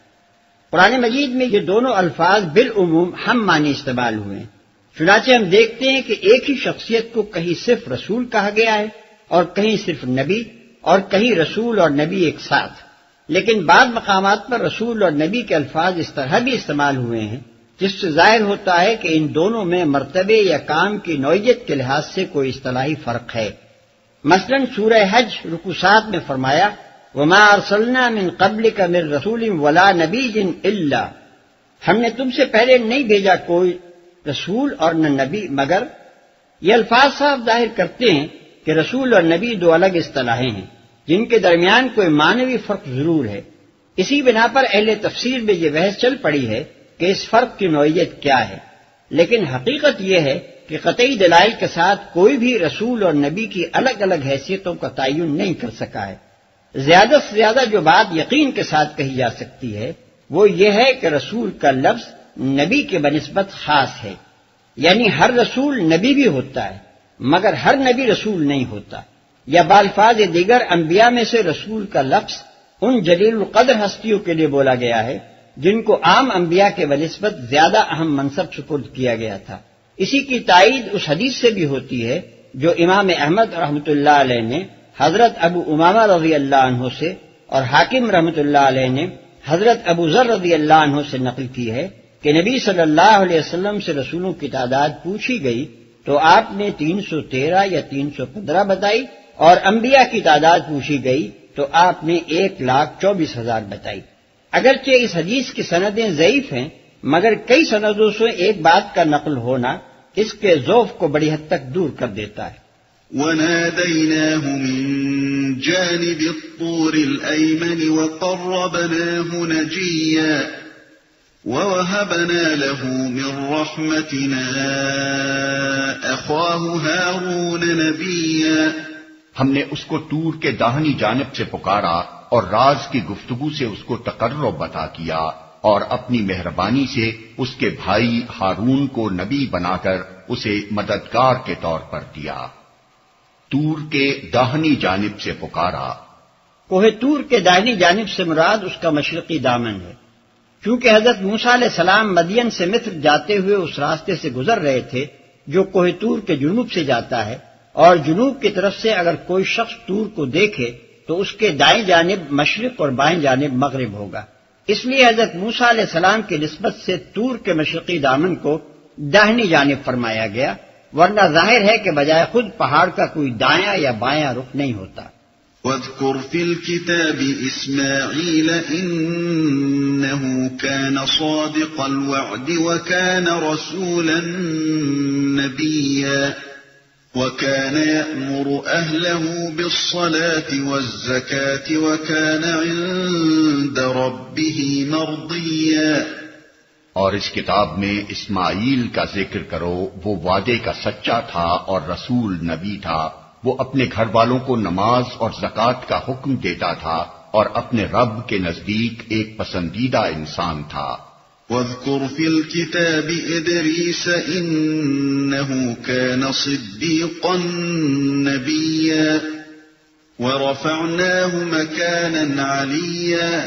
قرآن مجید میں یہ دونوں الفاظ بالعموم ہم معنی استعمال ہوئے ہیں، چنانچہ ہم دیکھتے ہیں کہ ایک ہی شخصیت کو کہیں صرف رسول کہا گیا ہے اور کہیں صرف نبی، اور کہیں رسول اور نبی ایک ساتھ۔ لیکن بعض مقامات پر رسول اور نبی کے الفاظ اس طرح بھی استعمال ہوئے ہیں جس سے ظاہر ہوتا ہے کہ ان دونوں میں مرتبے یا کام کی نوعیت کے لحاظ سے کوئی اصطلاحی فرق ہے۔ مثلا سورہ حج رکوع 7 میں فرمایا وَمَا أَرْسَلْنَا مِن قَبْلِكَ مِن رَسُولٍ وَلَا نَبِيٍّ إِلَّا، ہم نے تم سے پہلے نہیں بھیجا کوئی رسول اور نہ نبی مگر۔ یہ الفاظ صاف ظاہر کرتے ہیں کہ رسول اور نبی دو الگ اصطلاحیں ہیں جن کے درمیان کوئی معنوی فرق ضرور ہے۔ اسی بنا پر اہل تفسیر میں یہ بحث چل پڑی ہے کہ اس فرق کی نوعیت کیا ہے، لیکن حقیقت یہ ہے کہ قطعی دلائل کے ساتھ کوئی بھی رسول اور نبی کی الگ الگ حیثیتوں کا تعین نہیں کر سکا ہے۔ زیادہ سے زیادہ جو بات یقین کے ساتھ کہی جا سکتی ہے وہ یہ ہے کہ رسول کا لفظ نبی کے بنسبت خاص ہے، یعنی ہر رسول نبی بھی ہوتا ہے مگر ہر نبی رسول نہیں ہوتا، یا بالفاظ دیگر انبیاء میں سے رسول کا لفظ ان جلیل القدر ہستیوں کے لیے بولا گیا ہے جن کو عام انبیاء کے بنسبت زیادہ اہم منصب سپرد کیا گیا تھا۔ اسی کی تائید اس حدیث سے بھی ہوتی ہے جو امام احمد رحمۃ اللہ علیہ نے حضرت ابو امامہ رضی اللہ عنہ سے اور حاکم رحمۃ اللہ علیہ نے حضرت ابو ذر رضی اللہ عنہ سے نقل کی ہے کہ نبی صلی اللہ علیہ وسلم سے رسولوں کی تعداد پوچھی گئی تو آپ نے 313 یا 315 بتائی، اور انبیاء کی تعداد پوچھی گئی تو آپ نے 1,24,000 بتائی۔ اگرچہ اس حدیث کی سندیں ضعیف ہیں مگر کئی سندوں سے ایک بات کا نقل ہونا اس کے ضعف کو بڑی حد تک دور کر دیتا ہے۔ وَنَادَيْنَاهُ مِن جَانِبِ الطُّورِ الْأَيْمَنِ وَقَرَّبْنَاهُ نَجِيًّا وَوَهَبْنَا لَهُ مِن رَّحْمَتِنَا أَخَاهُ هَارُونَ نَبِيًّا، ہم نے اس کو طور کے داہنی جانب سے پکارا اور راز کی گفتگو سے اس کو تقرب عطا کیا، اور اپنی مہربانی سے اس کے بھائی ہارون کو نبی بنا کر اسے مددگار کے طور پر دیا۔ طور کے داہنی جانب سے پکارا، کوہ طور کے داہنی جانب سے مراد اس کا مشرقی دامن ہے، چونکہ حضرت موسیٰ علیہ السلام مدین سے مصر جاتے ہوئے اس راستے سے گزر رہے تھے جو کوہ طور کے جنوب سے جاتا ہے، اور جنوب کی طرف سے اگر کوئی شخص طور کو دیکھے تو اس کے دائیں جانب مشرق اور بائیں جانب مغرب ہوگا، اس لیے حضرت موسیٰ علیہ السلام کی نسبت سے طور کے مشرقی دامن کو داہنی جانب فرمایا گیا، ورنہ ظاہر ہے کہ بجائے خود پہاڑ کا کوئی دایاں یا بایاں رخ نہیں ہوتا۔ وَاذْكُرْ فِي الْكِتَابِ إِسْمَاعِيلَ إِنَّهُ كَانَ صَادِقَ الْوَعْدِ وَكَانَ رَسُولًا نَبِيًّا وَكَانَ يَأْمُرُ أَهْلَهُ بِالصَّلَاةِ وَالزَّكَاةِ وَكَانَ عِندَ رَبِّهِ مَرْضِيًّا۔ اور اس کتاب میں اسماعیل کا ذکر کرو، وہ وعدے کا سچا تھا اور رسول نبی تھا، وہ اپنے گھر والوں کو نماز اور زکوٰۃ کا حکم دیتا تھا اور اپنے رب کے نزدیک ایک پسندیدہ انسان تھا۔ وَاذْكُرْ فِي الْكِتَابِ إِدْرِيسَ إِنَّهُ كَانَ صِدِّيقًا نَبِيًّا وَرَفَعْنَاهُ مَكَانًا عَلِيًّا۔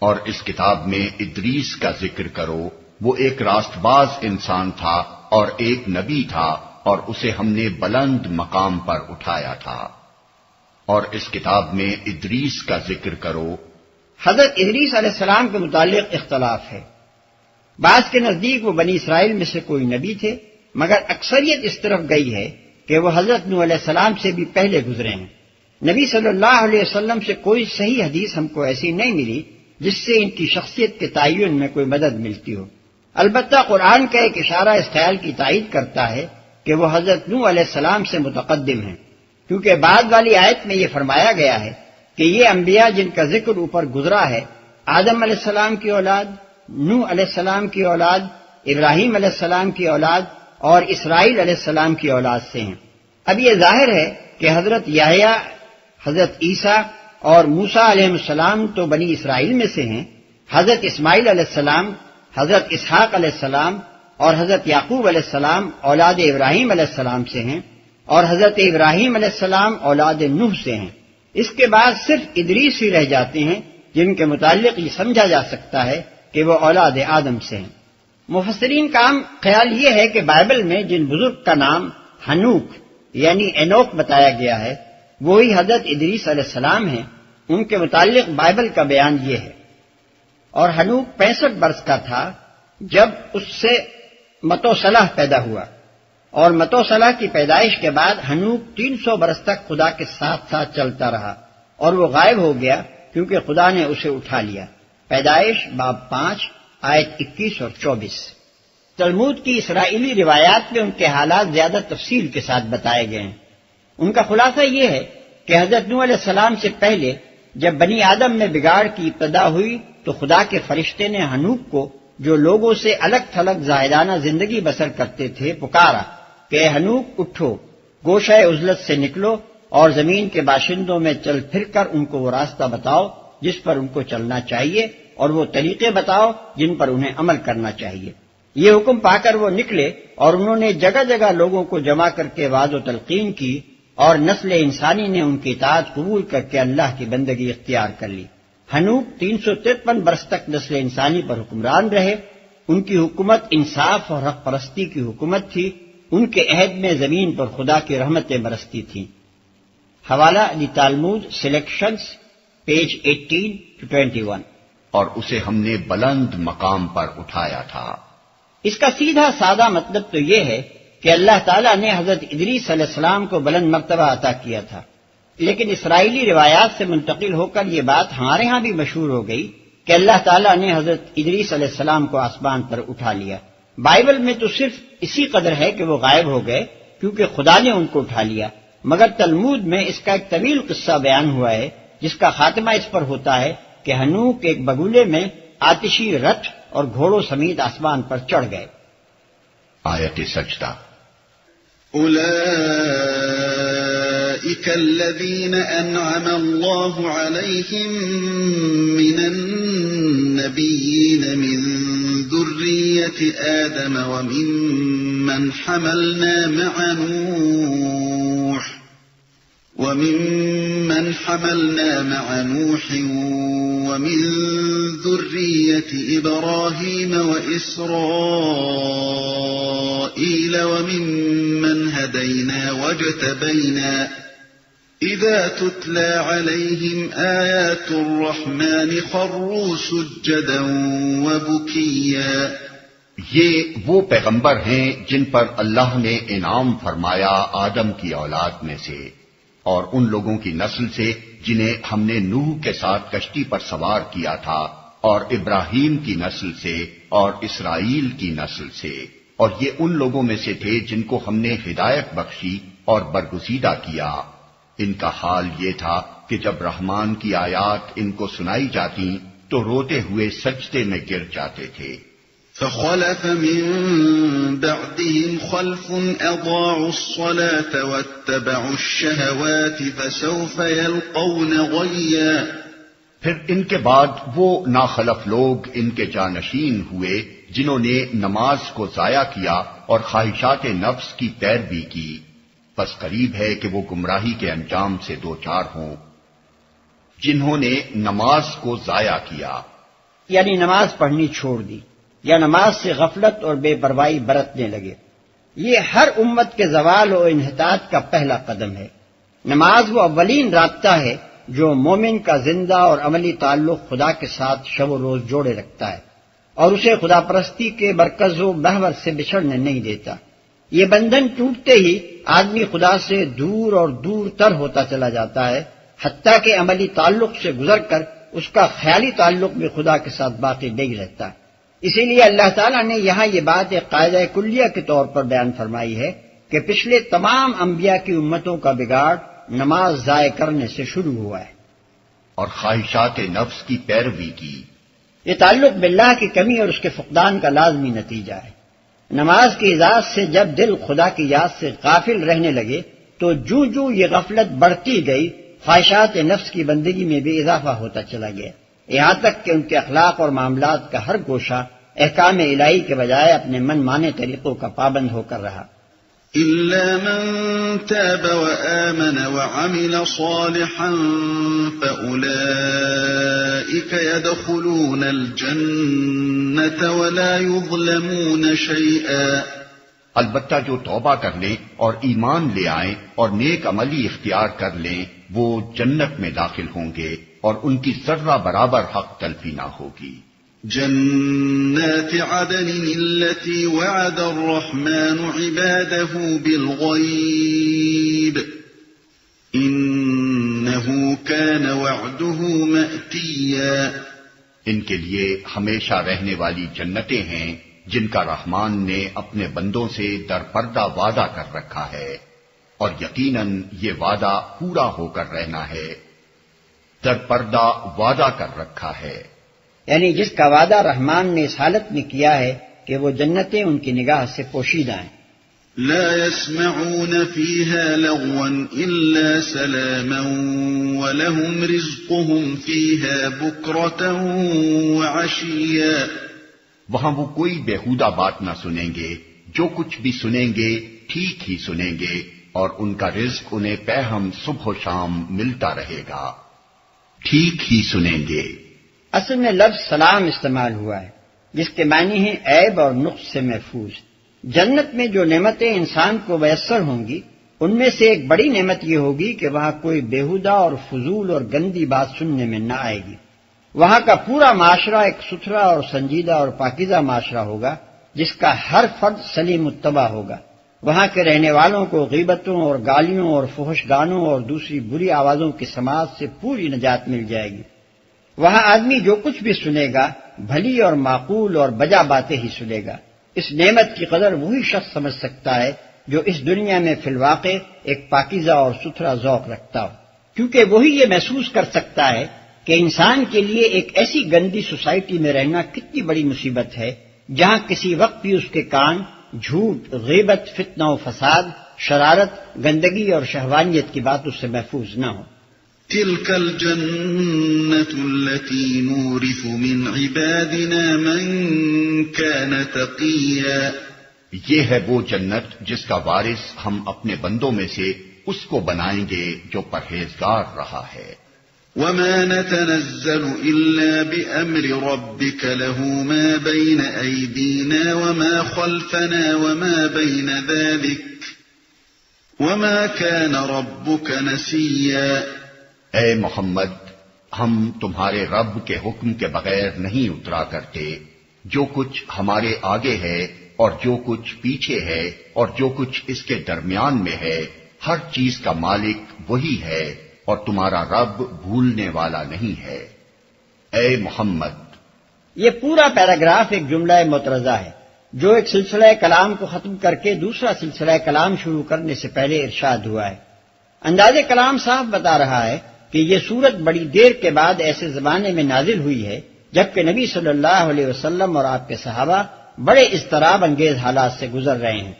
اور اس کتاب میں ادریس کا ذکر کرو، وہ ایک راست باز انسان تھا اور ایک نبی تھا، اور اسے ہم نے بلند مقام پر اٹھایا تھا۔ اور اس کتاب میں ادریس کا ذکر کرو، حضرت ادریس علیہ السلام کے متعلق اختلاف ہے، بعض کے نزدیک وہ بنی اسرائیل میں سے کوئی نبی تھے، مگر اکثریت اس طرف گئی ہے کہ وہ حضرت نوح علیہ السلام سے بھی پہلے گزرے ہیں۔ نبی صلی اللہ علیہ وسلم سے کوئی صحیح حدیث ہم کو ایسی نہیں ملی جس سے ان کی شخصیت کے تعین میں کوئی مدد ملتی ہو۔ البتہ قرآن کا ایک اشارہ اس خیال کی تائید کرتا ہے کہ وہ حضرت نوح علیہ السلام سے متقدم ہیں، کیونکہ بعد والی آیت میں یہ فرمایا گیا ہے کہ یہ انبیاء جن کا ذکر اوپر گزرا ہے آدم علیہ السلام کی اولاد، نوح علیہ السلام کی اولاد، ابراہیم علیہ السلام کی اولاد اور اسرائیل علیہ السلام کی اولاد سے ہیں۔ اب یہ ظاہر ہے کہ حضرت یحییٰ، حضرت عیسیٰ اور موسیٰ علیہ السلام تو بنی اسرائیل میں سے ہیں، حضرت اسماعیل علیہ السلام، حضرت اسحاق علیہ السلام اور حضرت یعقوب علیہ السلام اولاد ابراہیم علیہ السلام سے ہیں، اور حضرت ابراہیم علیہ السلام اولاد نوح سے ہیں۔ اس کے بعد صرف ادریس ہی رہ جاتے ہیں جن کے متعلق یہ سمجھا جا سکتا ہے کہ وہ اولاد آدم سے ہیں۔ مفسرین کا عام خیال یہ ہے کہ بائبل میں جن بزرگ کا نام ہنوک یعنی اینوک بتایا گیا ہے وہی حضرت ادریس علیہ السلام ہیں۔ ان کے متعلق بائبل کا بیان یہ ہے، اور ہنوک 65 برس کا تھا جب اس سے متوسلح پیدا ہوا، اور متوسلح کی پیدائش کے بعد ہنوک 300 برس تک خدا کے ساتھ ساتھ چلتا رہا، اور وہ غائب ہو گیا کیونکہ خدا نے اسے اٹھا لیا۔ پیدائش باب 5 آیت 21 اور 24۔ تلمود کی اسرائیلی روایات میں ان کے حالات زیادہ تفصیل کے ساتھ بتائے گئے ہیں۔ ان کا خلاصہ یہ ہے کہ حضرت نوح علیہ السلام سے پہلے جب بنی آدم میں بگاڑ کی ابتدا ہوئی تو خدا کے فرشتے نے ہنوک کو، جو لوگوں سے الگ تھلگ زاہدانہ زندگی بسر کرتے تھے، پکارا کہ ہنوک اٹھو، گوشہ عزلت سے نکلو اور زمین کے باشندوں میں چل پھر کر ان کو وہ راستہ بتاؤ جس پر ان کو چلنا چاہیے، اور وہ طریقے بتاؤ جن پر انہیں عمل کرنا چاہیے۔ یہ حکم پا کر وہ نکلے اور انہوں نے جگہ جگہ لوگوں کو جمع کر کے وعظ و تلقین کی، اور نسل انسانی نے ان کی اطاعت قبول کر کے اللہ کی بندگی اختیار کر لی۔ ہنوک 353 برس تک نسل انسانی پر حکمران رہے۔ ان کی حکومت انصاف اور حق پرستی کی حکومت تھی۔ ان کے عہد میں زمین پر خدا کی رحمتیں برستی تھیں۔ حوالہ دی تالمود سلیکشنز پیج 18-21۔ اور اسے ہم نے بلند مقام پر اٹھایا تھا۔ اس کا سیدھا سادہ مطلب تو یہ ہے کہ اللہ تعالیٰ نے حضرت ادریس علیہ السلام کو بلند مرتبہ عطا کیا تھا، لیکن اسرائیلی روایات سے منتقل ہو کر یہ بات ہمارے ہاں بھی مشہور ہو گئی کہ اللہ تعالیٰ نے حضرت ادریس علیہ السلام کو آسمان پر اٹھا لیا۔ بائبل میں تو صرف اسی قدر ہے کہ وہ غائب ہو گئے کیونکہ خدا نے ان کو اٹھا لیا، مگر تلمود میں اس کا ایک طویل قصہ بیان ہوا ہے جس کا خاتمہ اس پر ہوتا ہے کہ ہنوک ایک بگولے میں آتشی رتھ اور گھوڑوں سمیت آسمان پر چڑھ گئے۔ آیت سجدہ۔ أولئك الذين أنعم الله عليهم من النبيين من ذرية آدم وممن حملنا مع نوح ومن ذرية إبراهيم وإسرائيل وممن هدينا واجتبينا إذا تتلى عليهم آيات الرحمن خروا سجدا وبكيا۔ یہ وہ پیغمبر ہیں جن پر اللہ نے انعام فرمایا آدم کی اولاد میں سے اور ان لوگوں کی نسل سے جنہیں ہم نے نوح کے ساتھ کشتی پر سوار کیا تھا، اور ابراہیم کی نسل سے اور اسرائیل کی نسل سے، اور یہ ان لوگوں میں سے تھے جن کو ہم نے ہدایت بخشی اور برگزیدہ کیا۔ ان کا حال یہ تھا کہ جب رحمان کی آیات ان کو سنائی جاتی تو روتے ہوئے سجدے میں گر جاتے تھے۔ فخلف من بعدهم خلف اضاعوا الصلاة واتبعوا الشهوات فسوف يلقون غيا۔ پھر ان کے بعد وہ ناخلف لوگ ان کے جانشین ہوئے جنہوں نے نماز کو ضائع کیا اور خواہشات نفس کی پیروی کی، بس قریب ہے کہ وہ گمراہی کے انجام سے دوچار ہوں۔ جنہوں نے نماز کو ضائع کیا یعنی نماز پڑھنی چھوڑ دی یا نماز سے غفلت اور بے پرواہی برتنے لگے، یہ ہر امت کے زوال و انحطاط کا پہلا قدم ہے۔ نماز وہ اولین رابطہ ہے جو مومن کا زندہ اور عملی تعلق خدا کے ساتھ شب و روز جوڑے رکھتا ہے اور اسے خدا پرستی کے مرکز و محور سے بچھڑنے نہیں دیتا۔ یہ بندھن ٹوٹتے ہی آدمی خدا سے دور اور دور تر ہوتا چلا جاتا ہے، حتیٰ کہ عملی تعلق سے گزر کر اس کا خیالی تعلق بھی خدا کے ساتھ باقی نہیں رہتا۔ اسی لیے اللہ تعالیٰ نے یہاں یہ بات ایک قاعدہ کلیہ کے طور پر بیان فرمائی ہے کہ پچھلے تمام انبیاء کی امتوں کا بگاڑ نماز ضائع کرنے سے شروع ہوا ہے اور خواہشات نفس کی پیروی کی۔ یہ تعلق باللہ کی کمی اور اس کے فقدان کا لازمی نتیجہ ہے۔ نماز کی اجازت سے جب دل خدا کی یاد سے غافل رہنے لگے تو جو یہ غفلت بڑھتی گئی، خواہشات نفس کی بندگی میں بھی اضافہ ہوتا چلا گیا، یہاں تک کہ ان کے اخلاق اور معاملات کا ہر گوشہ احکام الہی کے بجائے اپنے من مانے طریقوں کا پابند ہو کر رہا۔ إلا من تاب وآمن وعمل صالحا فأولئك يدخلون الجنة ولا يظلمون شيئا۔ البتہ جو توبہ کر لیں اور ایمان لے آئیں اور نیک عملی اختیار کر لیں وہ جنت میں داخل ہوں گے اور ان کی ذرہ برابر حق تلفی نہ ہوگی۔ جنات عدن التي وعد الرحمن عباده بالغيب إنه كان وعده مأتيا۔ ان کے لیے ہمیشہ رہنے والی جنتیں ہیں جن کا رحمان نے اپنے بندوں سے در پردہ وعدہ کر رکھا ہے، اور یقیناً یہ وعدہ پورا ہو کر رہنا ہے۔ در پردہ وعدہ کر رکھا ہے یعنی جس کا وعدہ رحمان نے اس حالت میں کیا ہے کہ وہ جنتیں ان کی نگاہ سے پوشیدہ ہیں۔ لا يسمعون فيها لغوا إلا سلاما ولهم رزقهم فيها بكرة وعشيا۔ وہاں وہ کوئی بیہودہ بات نہ سنیں گے، جو کچھ بھی سنیں گے ٹھیک ہی سنیں گے، اور ان کا رزق انہیں پہم صبح و شام ملتا رہے گا، ٹھیک ہی سنیں گے۔ اصل میں لفظ سلام استعمال ہوا ہے جس کے معنی ہیں عیب اور نقص سے محفوظ۔ جنت میں جو نعمتیں انسان کو میسر ہوں گی ان میں سے ایک بڑی نعمت یہ ہوگی کہ وہاں کوئی بیہودہ اور فضول اور گندی بات سننے میں نہ آئے گی۔ وہاں کا پورا معاشرہ ایک ستھرا اور سنجیدہ اور پاکیزہ معاشرہ ہوگا جس کا ہر فرد سلیم متبع ہوگا۔ وہاں کے رہنے والوں کو غیبتوں اور گالیوں اور فحش گانوں اور دوسری بری آوازوں کی سماعت سے پوری نجات مل جائے گی۔ وہاں آدمی جو کچھ بھی سنے گا بھلی اور معقول اور بجا باتیں ہی سنے گا۔ اس نعمت کی قدر وہی شخص سمجھ سکتا ہے جو اس دنیا میں فی الواقع ایک پاکیزہ اور ستھرا ذوق رکھتا ہو، کیونکہ وہی یہ محسوس کر سکتا ہے کہ انسان کے لیے ایک ایسی گندی سوسائٹی میں رہنا کتنی بڑی مصیبت ہے جہاں کسی وقت بھی اس کے کان جھوٹ، غیبت، فتنہ و فساد، شرارت، گندگی اور شہوانیت کی بات اس سے محفوظ نہ ہو۔ تلك الجنة التي نورث من عبادنا من كان تقيا۔ یہ ہے وہ جنت جس کا وارث ہم اپنے بندوں میں سے اس کو بنائیں گے جو پرہیزگار رہا ہے۔ وما نتنزل إلا بأمر ربك له ما بين أيدينا وما خلفنا وما بين ذلك وما كان ربك نسيا۔ اے محمد، ہم تمہارے رب کے حکم کے بغیر نہیں اترا کرتے۔ جو کچھ ہمارے آگے ہے اور جو کچھ پیچھے ہے اور جو کچھ اس کے درمیان میں ہے، ہر چیز کا مالک وہی ہے، اور تمہارا رب بھولنے والا نہیں ہے۔ اے محمد، یہ پورا پیراگراف ایک جملہ معترضہ ہے جو ایک سلسلہ کلام کو ختم کر کے دوسرا سلسلہ کلام شروع کرنے سے پہلے ارشاد ہوا ہے۔ انداز کلام صاحب بتا رہا ہے کہ یہ سورت بڑی دیر کے بعد ایسے زمانے میں نازل ہوئی ہے جبکہ نبی صلی اللہ علیہ وسلم اور آپ کے صحابہ بڑے اضطراب انگیز حالات سے گزر رہے ہیں۔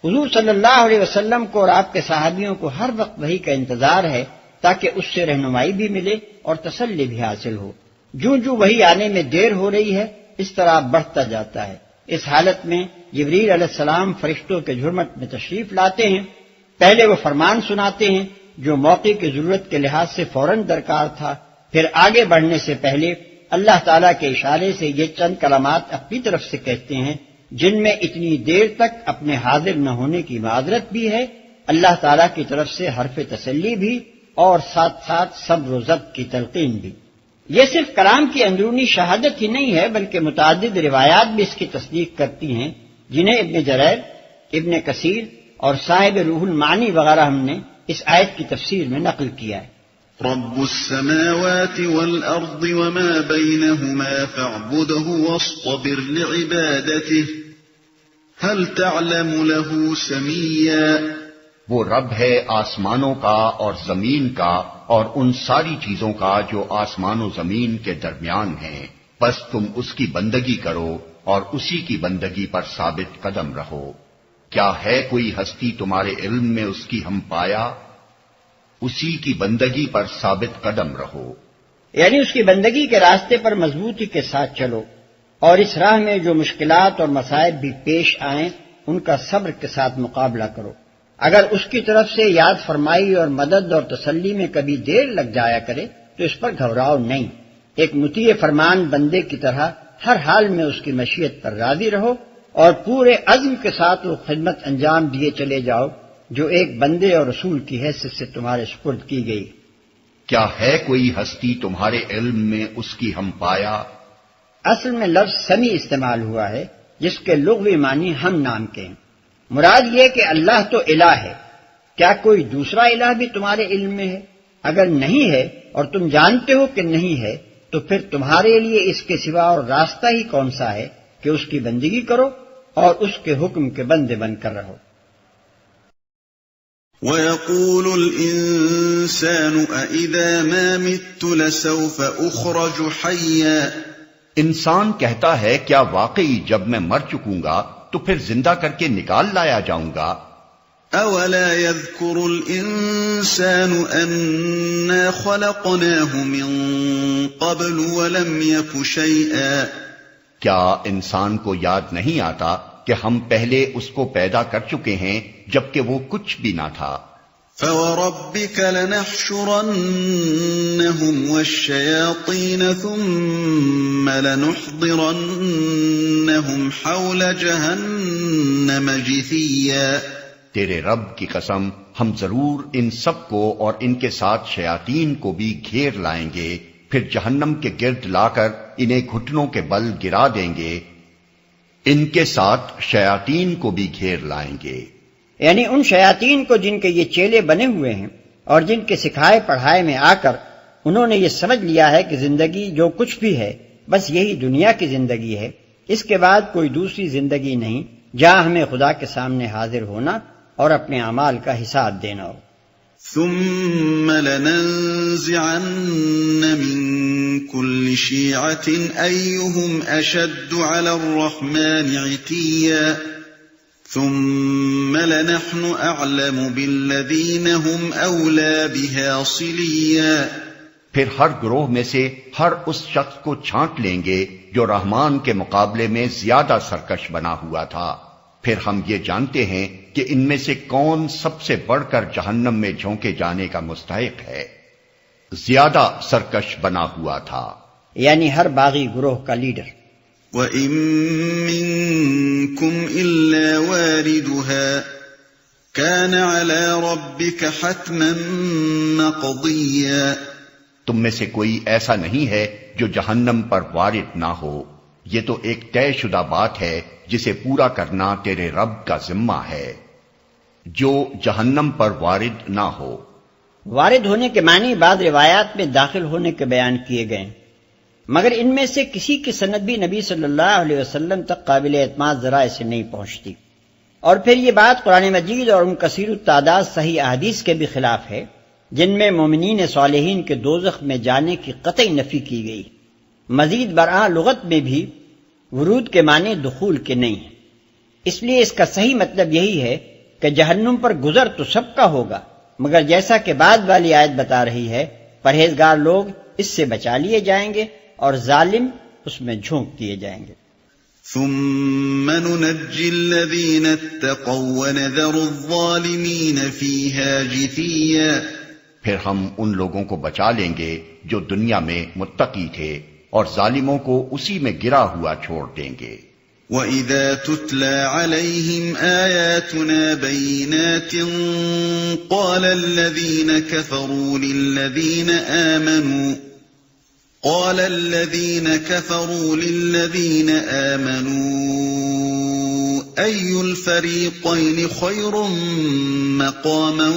حضور صلی اللہ علیہ وسلم کو اور آپ کے صحابیوں کو ہر وقت وحی کا انتظار ہے تاکہ اس سے رہنمائی بھی ملے اور تسلی بھی حاصل ہو۔ جو وحی آنے میں دیر ہو رہی ہے اضطراب بڑھتا جاتا ہے۔ اس حالت میں جبریل علیہ السلام فرشتوں کے جھرمٹ میں تشریف لاتے ہیں۔ پہلے وہ فرمان سناتے ہیں جو موقع کی ضرورت کے لحاظ سے فوراً درکار تھا، پھر آگے بڑھنے سے پہلے اللہ تعالیٰ کے اشارے سے یہ چند کلمات اپنی طرف سے کہتے ہیں جن میں اتنی دیر تک اپنے حاضر نہ ہونے کی معذرت بھی ہے، اللہ تعالیٰ کی طرف سے حرف تسلی بھی، اور ساتھ ساتھ صبر و ضبط کی تلقین بھی۔ یہ صرف کلام کی اندرونی شہادت ہی نہیں ہے بلکہ متعدد روایات بھی اس کی تصدیق کرتی ہیں جنہیں ابن جریر، ابن کثیر اور صاحب روح المعانی وغیرہ ہم نے اس آیت کی تفسیر میں نقل کیا ہے۔ رب السماوات والأرض وما بينهما فاعبده واصطبر لعبادته هل تعلم له سميا۔ وہ رب ہے آسمانوں کا اور زمین کا اور ان ساری چیزوں کا جو آسمان و زمین کے درمیان ہیں، بس تم اس کی بندگی کرو اور اسی کی بندگی پر ثابت قدم رہو۔ کیا ہے کوئی ہستی تمہارے علم میں اس کی ہم پایا؟ اسی کی بندگی پر ثابت قدم رہو، یعنی اس کی بندگی کے راستے پر مضبوطی کے ساتھ چلو، اور اس راہ میں جو مشکلات اور مصائب بھی پیش آئیں ان کا صبر کے ساتھ مقابلہ کرو۔ اگر اس کی طرف سے یاد فرمائی اور مدد اور تسلی میں کبھی دیر لگ جایا کرے تو اس پر گھبراؤ نہیں، ایک مطیع فرمان بندے کی طرح ہر حال میں اس کی مشیت پر راضی رہو اور پورے عزم کے ساتھ وہ خدمت انجام دیے چلے جاؤ جو ایک بندے اور رسول کی حیثیت سے تمہارے سپرد کی گئی۔ کیا ہے کوئی ہستی تمہارے علم میں اس کی ہم پایا؟ اصل میں لفظ سمیع استعمال ہوا ہے جس کے لغوی معنی ہم نام کے ہیں۔ مراد یہ کہ اللہ تو الہ ہے، کیا کوئی دوسرا الہ بھی تمہارے علم میں ہے؟ اگر نہیں ہے اور تم جانتے ہو کہ نہیں ہے تو پھر تمہارے لیے اس کے سوا اور راستہ ہی کون سا ہے کہ اس کی بندگی کرو اور اس کے حکم کے بندے بن کر رہو۔ وَيَقُولُ الْإِنسَانُ أَإِذَا مَا مِتُّ لَسَوْفَ أُخْرَجُ حَيًّا، انسان کہتا ہے کیا واقعی جب میں مر چکوں گا تو پھر زندہ کر کے نکال لایا جاؤں گا؟ أَوَلَا يَذْكُرُ الْإِنسَانُ أَنَّا خَلَقْنَاهُ مِن قَبْلُ وَلَمْ يَكُ شَيْئًا، کیا انسان کو یاد نہیں آتا کہ ہم پہلے اس کو پیدا کر چکے ہیں جبکہ وہ کچھ بھی نہ تھا؟ فَوَرَبِّكَ لَنَحْشُرَنَّهُمْ وَالشَّيَاطِينَ ثُمَّ لَنُحْضِرَنَّهُمْ حَوْلَ جَهَنَّمَ جِثِيًّا، تیرے رب کی قسم ہم ضرور ان سب کو اور ان کے ساتھ شیاطین کو بھی گھیر لائیں گے، پھر جہنم کے گرد لا کر انہیں گھٹنوں کے بل گرا دیں گے، ان کے ساتھ شیاطین کو بھی گھیر لائیں گے۔ یعنی ان شیاطین کو جن کے یہ چیلے بنے ہوئے ہیں اور جن کے سکھائے پڑھائے میں آ کر انہوں نے یہ سمجھ لیا ہے کہ زندگی جو کچھ بھی ہے بس یہی دنیا کی زندگی ہے، اس کے بعد کوئی دوسری زندگی نہیں جہاں ہمیں خدا کے سامنے حاضر ہونا اور اپنے اعمال کا حساب دینا ہو۔ ثم لننزعن من كل شيعة أيهم أشد على الرحمن عتيا ثم لنحن أعلم بالذين هم أولى بها صليا، پھر ہر گروہ میں سے ہر اس شخص کو چھانٹ لیں گے جو رحمان کے مقابلے میں زیادہ سرکش بنا ہوا تھا، پھر ہم یہ جانتے ہیں کہ ان میں سے کون سب سے بڑھ کر جہنم میں جھونکے جانے کا مستحق ہے، زیادہ سرکش بنا ہوا تھا، یعنی ہر باغی گروہ کا لیڈر۔ وَإِن مِّنكُمْ إِلَّا وَارِدُهَا كَانَ عَلَى رَبِّكَ حَتْمًا مَّقْضِيًّا، تم میں سے کوئی ایسا نہیں ہے جو جہنم پر وارد نہ ہو، یہ تو ایک طے شدہ بات ہے جسے پورا کرنا تیرے رب کا ذمہ ہے۔ جو جہنم پر وارد نہ ہو، وارد ہونے کے معنی بعض روایات میں داخل ہونے کے بیان کیے گئے، مگر ان میں سے کسی کی سند بھی نبی صلی اللہ علیہ وسلم تک قابل اعتماد ذرائع سے نہیں پہنچتی، اور پھر یہ بات قرآن مجید اور ان کثیر التعداد صحیح احادیث کے بھی خلاف ہے جن میں مومنین صالحین کے دوزخ میں جانے کی قطعی نفی کی گئی۔ مزید برآں لغت میں بھی ورود کے معنی دخول کے نہیں ہیں، اس لیے اس کا صحیح مطلب یہی ہے کہ جہنم پر گزر تو سب کا ہوگا، مگر جیسا کہ بعد والی آیت بتا رہی ہے پرہیزگار لوگ اس سے بچا لیے جائیں گے اور ظالم اس میں جھونک دیے جائیں گے۔ ثم ننجي الذين اتقوا ونذر الظالمين فيها جثيا، پھر ہم ان لوگوں کو بچا لیں گے جو دنیا میں متقی تھے اور ظالموں کو اسی میں گرا ہوا چھوڑ دیں گے۔ وَإِذَا تُتْلَى عَلَيْهِمْ آيَاتُنَا بَيِّنَاتٍ قَالَ الَّذِينَ كَفَرُوا لِلَّذِينَ آمَنُوا أَيُّ الْفَرِيقَيْنِ خَيْرٌ مَّقَامًا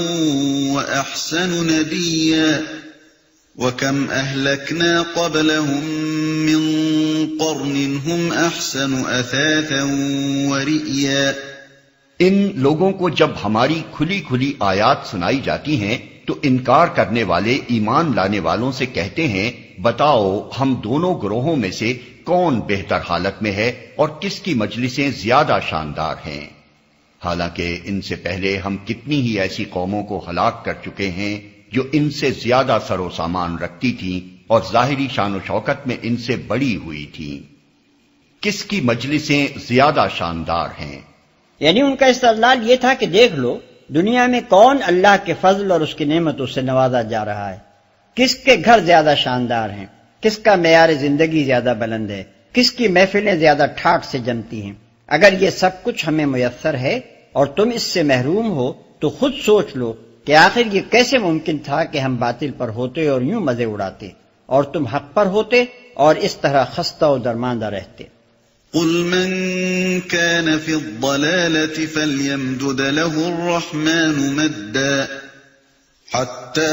وَأَحْسَنُ نَدِيًّا وَكَمْ أَهْلَكْنَا قَبْلَهُم مِّن قَرْنٍ هُمْ أَحْسَنُ أَثَاثًا وَرِئْيًا، ان لوگوں کو جب ہماری کھلی کھلی آیات سنائی جاتی ہیں تو انکار کرنے والے ایمان لانے والوں سے کہتے ہیں بتاؤ ہم دونوں گروہوں میں سے کون بہتر حالت میں ہے اور کس کی مجلسیں زیادہ شاندار ہیں۔ حالانکہ ان سے پہلے ہم کتنی ہی ایسی قوموں کو ہلاک کر چکے ہیں جو ان سے زیادہ سر و سامان رکھتی تھیں اور ظاہری شان و شوکت میں ان سے بڑی ہوئی تھیں۔ کس کی مجلسیں زیادہ شاندار ہیں؟ یعنی ان کا استدلال یہ تھا کہ دیکھ لو دنیا میں کون اللہ کے فضل اور اس کی نعمتوں سے نوازا جا رہا ہے، کس کے گھر زیادہ شاندار ہیں، کس کا معیار زندگی زیادہ بلند ہے، کس کی محفلیں زیادہ ٹھاٹ سے جمتی ہیں۔ اگر یہ سب کچھ ہمیں میسر ہے اور تم اس سے محروم ہو تو خود سوچ لو کہ آخر یہ کیسے ممکن تھا کہ ہم باطل پر ہوتے اور یوں مزے اڑاتے اور تم حق پر ہوتے اور اس طرح خستہ و درماندہ رہتے۔ قل من كان في الضلالة فليمدد له الرحمن مدا حتى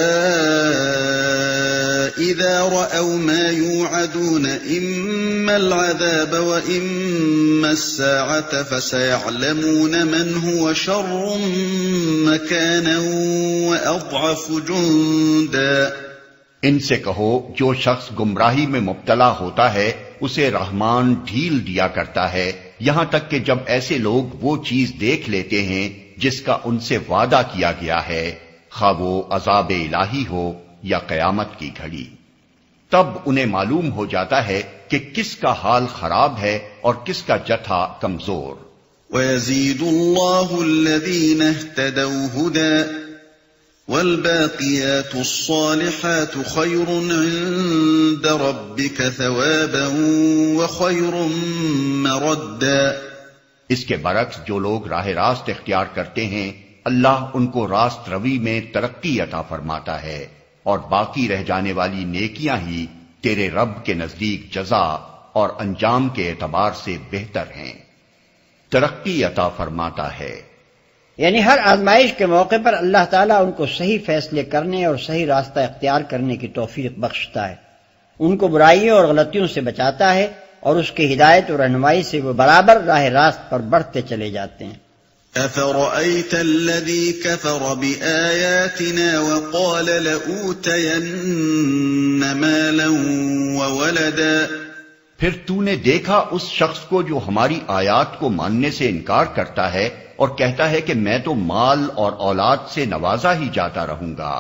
إذا رأوا ما يوعدون إما العذاب وإما الساعة فسيعلمون من هو شر مكانا وأضعف جندا۔ ان سے کہو جو شخص گمراہی میں مبتلا ہوتا ہے اسے رحمان ڈھیل دیا کرتا ہے یہاں تک کہ جب ایسے لوگ وہ چیز دیکھ لیتے ہیں جس کا ان سے وعدہ کیا گیا ہے، خواہ وہ عذاب الہی ہو یا قیامت کی گھڑی، تب انہیں معلوم ہو جاتا ہے کہ کس کا حال خراب ہے اور کس کا جتھا کمزور۔ وَيَزِيدُ اللَّهُ الَّذِينَ اهْتَدَوْا هُدًى وَالْبَاقِيَاتُ الصَّالِحَاتُ خَيْرٌ عِندَ رَبِّكَ ثَوَابًا وَخَيْرٌ مَّرَدًّا۔ اس کے برعکس جو لوگ راہ راست اختیار کرتے ہیں اللہ ان کو راست روی میں ترقی عطا فرماتا ہے، اور باقی رہ جانے والی نیکیاں ہی تیرے رب کے نزدیک جزا اور انجام کے اعتبار سے بہتر ہیں۔ ترقی عطا فرماتا ہے یعنی ہر آزمائش کے موقع پر اللہ تعالیٰ ان کو صحیح فیصلے کرنے اور صحیح راستہ اختیار کرنے کی توفیق بخشتا ہے، ان کو برائیوں اور غلطیوں سے بچاتا ہے اور اس کی ہدایت اور رہنمائی سے وہ برابر راہ راست پر بڑھتے چلے جاتے ہیں۔ أَفَرَأَيْتَ الَّذِي كَفَرَ بِآيَاتِنَا وَقَالَ لَأُوتَيَنَّ مَالًا وَوَلَدًا۔ پھر تو نے دیکھا اس شخص کو جو ہماری آیات کو ماننے سے انکار کرتا ہے اور کہتا ہے کہ میں تو مال اور اولاد سے نوازا ہی جاتا رہوں گا۔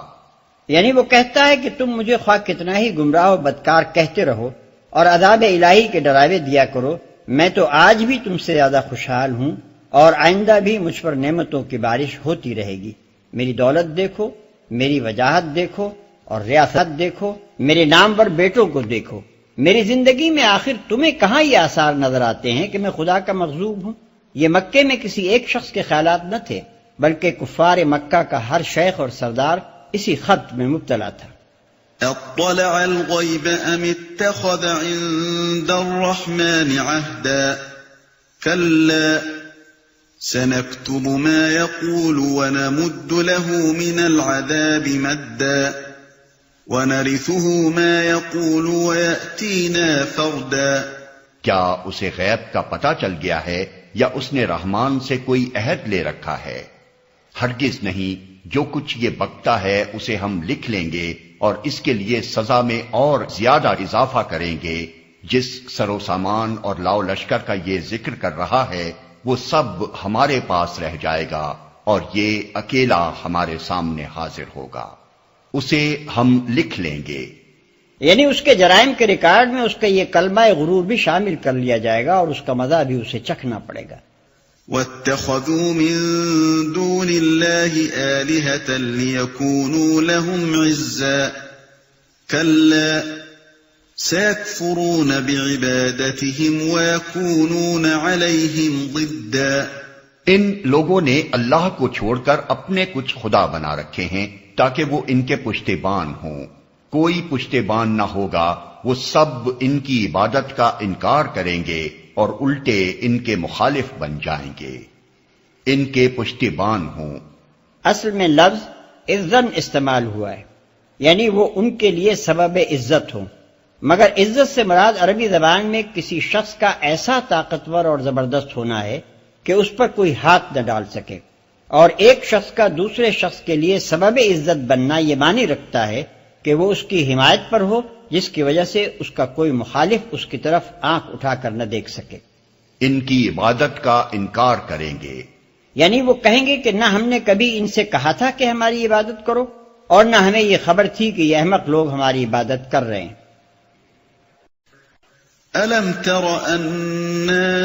یعنی وہ کہتا ہے کہ تم مجھے خواہ کتنا ہی گمراہ و بدکار کہتے رہو اور عذاب الہی کے ڈراوے دیا کرو، میں تو آج بھی تم سے زیادہ خوشحال ہوں اور آئندہ بھی مجھ پر نعمتوں کی بارش ہوتی رہے گی۔ میری دولت دیکھو، میری وجاہت دیکھو اور ریاست دیکھو، میرے نامور بیٹوں کو دیکھو، میری زندگی میں آخر تمہیں کہاں یہ آثار نظر آتے ہیں کہ میں خدا کا مغضوب ہوں؟ یہ مکے میں کسی ایک شخص کے خیالات نہ تھے، بلکہ کفار مکہ کا ہر شیخ اور سردار اسی خط میں مبتلا تھا۔ اطلع الغیب ام اتخذ عند الرحمن عهدا كلا سنكتب ما يقول ونمد له من العذاب مدا ونرثه ما يقول ويأتينا فردا۔ کیا اسے غیب کا پتہ چل گیا ہے یا اس نے رحمان سے کوئی عہد لے رکھا ہے؟ ہرگز نہیں، جو کچھ یہ بکتا ہے اسے ہم لکھ لیں گے اور اس کے لیے سزا میں اور زیادہ اضافہ کریں گے۔ جس سر و سامان اور لاؤ لشکر کا یہ ذکر کر رہا ہے وہ سب ہمارے پاس رہ جائے گا اور یہ اکیلا ہمارے سامنے حاضر ہوگا، اسے ہم لکھ لیں گے۔ یعنی اس کے جرائم کے ریکارڈ میں اس کا یہ کلمہ غرور بھی شامل کر لیا جائے گا اور اس کا مزہ بھی اسے چکھنا پڑے گا۔ وَاتَّخَذُوا مِن دُونِ اللَّهِ آلِهَةً لِيَكُونُوا لَهُمْ عِزًّا كَلَّا سَيَكْفُرُونَ بِعِبَادَتِهِمْ وَيَكُونُونَ عَلَيْهِمْ ضِدًّا۔ ان لوگوں نے اللہ کو چھوڑ کر اپنے کچھ خدا بنا رکھے ہیں تاکہ وہ ان کے پشتیبان ہوں۔ کوئی پشتیبان نہ ہوگا، وہ سب ان کی عبادت کا انکار کریں گے اور الٹے ان کے مخالف بن جائیں گے، ان کے پشتیبان ہوں۔ اصل میں لفظ عزن استعمال ہوا ہے، یعنی وہ ان کے لیے سبب عزت ہوں، مگر عزت سے مراد عربی زبان میں کسی شخص کا ایسا طاقتور اور زبردست ہونا ہے کہ اس پر کوئی ہاتھ نہ ڈال سکے، اور ایک شخص کا دوسرے شخص کے لیے سبب عزت بننا یہ معنی رکھتا ہے کہ وہ اس کی حمایت پر ہو جس کی وجہ سے اس کا کوئی مخالف اس کی طرف آنکھ اٹھا کر نہ دیکھ سکے۔ ان کی عبادت کا انکار کریں گے، یعنی وہ کہیں گے کہ نہ ہم نے کبھی ان سے کہا تھا کہ ہماری عبادت کرو، اور نہ ہمیں یہ خبر تھی کہ یہ احمق لوگ ہماری عبادت کر رہے ہیں۔ أَلَمْ تَرَ أَنَّا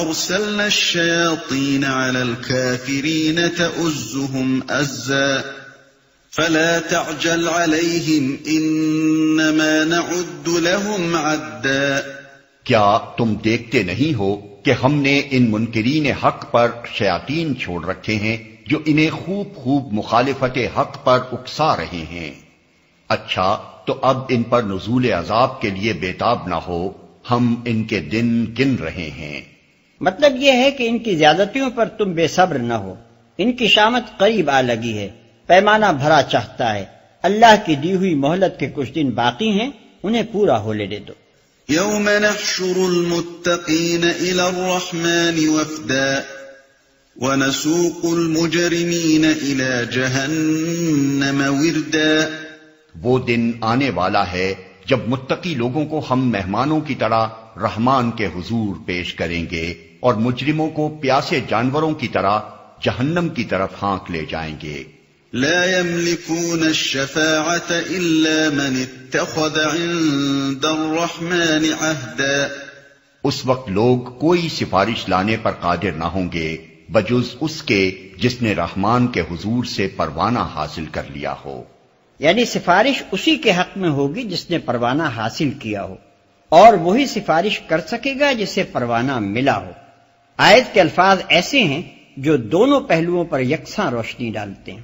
أَرْسَلْنَا الشَّيَاطِينَ عَلَى الْكَافِرِينَ تَؤُزُّهُمْ أَزًّا فَلَا تَعْجَلْ عَلَيْهِمْ إِنَّمَا نَعُدُّ لَهُمْ عَدًّا۔ کیا تم دیکھتے نہیں ہو کہ ہم نے ان منکرین حق پر شیاطین چھوڑ رکھے ہیں جو انہیں خوب خوب مخالفت حق پر اکسا رہے ہیں؟ اچھا تو اب ان پر نزول عذاب کے لیے بےتاب نہ ہو، ہم ان کے دن گن رہے ہیں۔ مطلب یہ ہے کہ ان کی زیادتیوں پر تم بے صبر نہ ہو، ان کی شامت قریب آ لگی ہے، پیمانہ بھرا چاہتا ہے، اللہ کی دی ہوئی مہلت کے کچھ دن باقی ہیں، انہیں پورا ہو لینے دو۔ يَوْمَ نَحْشُرُ الْمُتَّقِينَ إِلَى الرَّحْمَنِ وَفْدًا وَنَسُوقُ الْمُجْرِمِينَ إِلَى جَهَنَّمَ وِرْدًا۔ وہ دن آنے والا ہے جب متقی لوگوں کو ہم مہمانوں کی طرح رحمان کے حضور پیش کریں گے اور مجرموں کو پیاسے جانوروں کی طرح جہنم کی طرف ہانک لے جائیں گے۔ لا يملكون الشفاعة إلا من اتخذ عند الرحمن عهدا۔ اس وقت لوگ کوئی سفارش لانے پر قادر نہ ہوں گے بجز اس کے جس نے رحمان کے حضور سے پروانہ حاصل کر لیا ہو۔ یعنی سفارش اسی کے حق میں ہوگی جس نے پروانہ حاصل کیا ہو، اور وہی سفارش کر سکے گا جسے پروانہ ملا ہو۔ آیت کے الفاظ ایسے ہیں جو دونوں پہلوؤں پر یکساں روشنی ڈالتے ہیں۔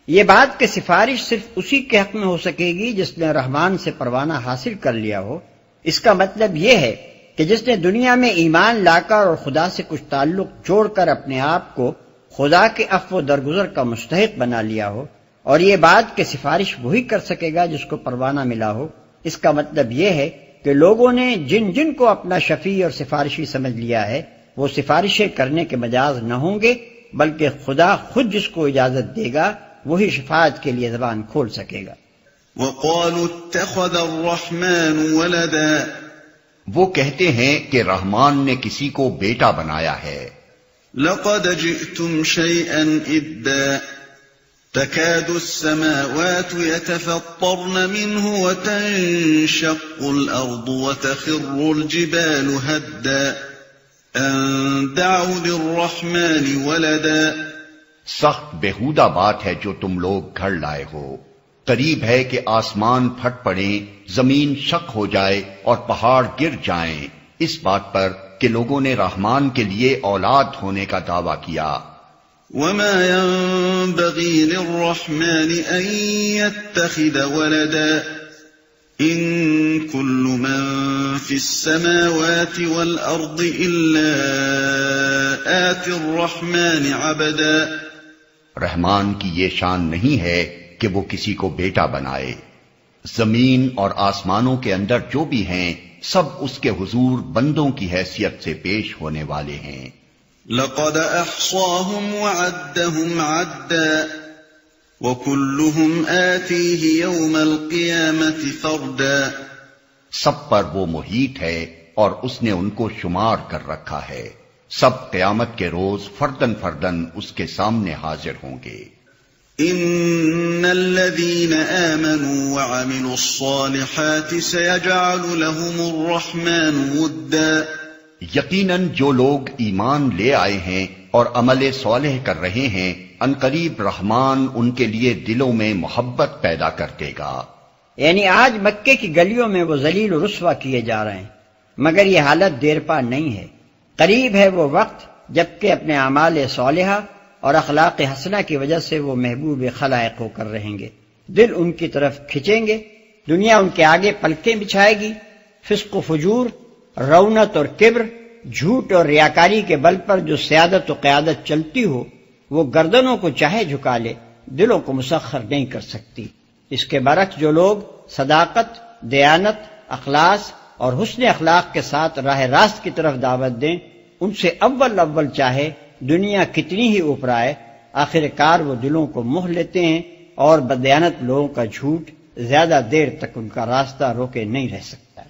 یہ بات کہ سفارش صرف اسی کے حق میں ہو سکے گی جس نے رحمان سے پروانہ حاصل کر لیا ہو، اس کا مطلب یہ ہے کہ جس نے دنیا میں ایمان لا کر اور خدا سے کچھ تعلق جوڑ کر اپنے آپ کو خدا کے عفو و درگزر کا مستحق بنا لیا ہو، اور یہ بات کہ سفارش وہی کر سکے گا جس کو پروانہ ملا ہو، اس کا مطلب یہ ہے کہ لوگوں نے جن جن کو اپنا شفیع اور سفارشی سمجھ لیا ہے وہ سفارشیں کرنے کے مجاز نہ ہوں گے، بلکہ خدا خود جس کو اجازت دے گا وہی شفاعت کے لیے زبان کھول سکے گا۔ وَقَالُوا اتَّخَذَ الرَّحْمَنُ وَلَدًا۔ وہ کہتے ہیں کہ رحمان نے کسی کو بیٹا بنایا ہے۔ لَقَدْ جِئْتُمْ شَيْئًا إِدًّا تَكَادُ السَّمَاوَاتُ يَتَفَطَّرْنَ مِنْهُ وَتَنشَقُّ الْأَرْضُ وَتَخِرُّ الْجِبَالُ هَدًّا أَن دَعَوْا لِلرَّحْمَنِ وَلَدًا۔ سخت بےہودہ بات ہے جو تم لوگ گھڑ لائے ہو۔ قریب ہے کہ آسمان پھٹ پڑیں، زمین شق ہو جائے اور پہاڑ گر جائیں اس بات پر کہ لوگوں نے رحمان کے لیے اولاد ہونے کا دعویٰ کیا۔ وَمَا يَنبَغِي لِلرَّحْمَنِ أَن يَتَّخِذَ وَلَدًا إِن كُلُّ مَن فِي السَّمَاوَاتِ وَالْأَرْضِ إِلَّا آتِ الرَّحْمَنِ عَبْدًا۔ رحمان کی یہ شان نہیں ہے کہ وہ کسی کو بیٹا بنائے۔ زمین اور آسمانوں کے اندر جو بھی ہیں سب اس کے حضور بندوں کی حیثیت سے پیش ہونے والے ہیں۔ لَقَدْ أَحْصَاهُمْ وَعَدَّهُمْ عَدًّا وَكُلُّهُمْ آتِيهِ يَوْمَ الْقِيَامَةِ فَرْدًا۔ سب پر وہ محیط ہے اور اس نے ان کو شمار کر رکھا ہے، سب قیامت کے روز فردن فردن اس کے سامنے حاضر ہوں گے۔ إِنَّ الَّذِينَ آمَنُوا وَعَمِلُوا الصَّالِحَاتِ سَيَجْعَلُ لَهُمُ الرَّحْمَنُ وُدًّا۔ یقیناً جو لوگ ایمان لے آئے ہیں اور عمل صالح کر رہے ہیں عنقریب رحمان ان کے لیے دلوں میں محبت پیدا کر دے گا۔ یعنی آج مکے کی گلیوں میں وہ ذلیل و رسوا کیے جا رہے ہیں، مگر یہ حالت دیر پا نہیں ہے، قریب ہے وہ وقت جبکہ اپنے اعمال صالحہ اور اخلاق حسنہ کی وجہ سے وہ محبوب خلائق ہو کر رہیں گے، دل ان کی طرف کھنچیں گے، دنیا ان کے آگے پلکیں بچھائے گی، فسق و فجور، رونت اور کبر، جھوٹ اور ریاکاری کے بل پر جو سیادت و قیادت چلتی ہو وہ گردنوں کو چاہے جھکا لے، دلوں کو مسخر نہیں کر سکتی۔ اس کے برعکس جو لوگ صداقت، دیانت، اخلاص اور حسن اخلاق کے ساتھ راہ راست کی طرف دعوت دیں، ان سے اول چاہے دنیا کتنی ہی اوپرائے، آخر کار وہ دلوں کو موہ لیتے ہیں اور بدیانت لوگوں کا جھوٹ زیادہ دیر تک ان کا راستہ روکے نہیں رہ سکتا۔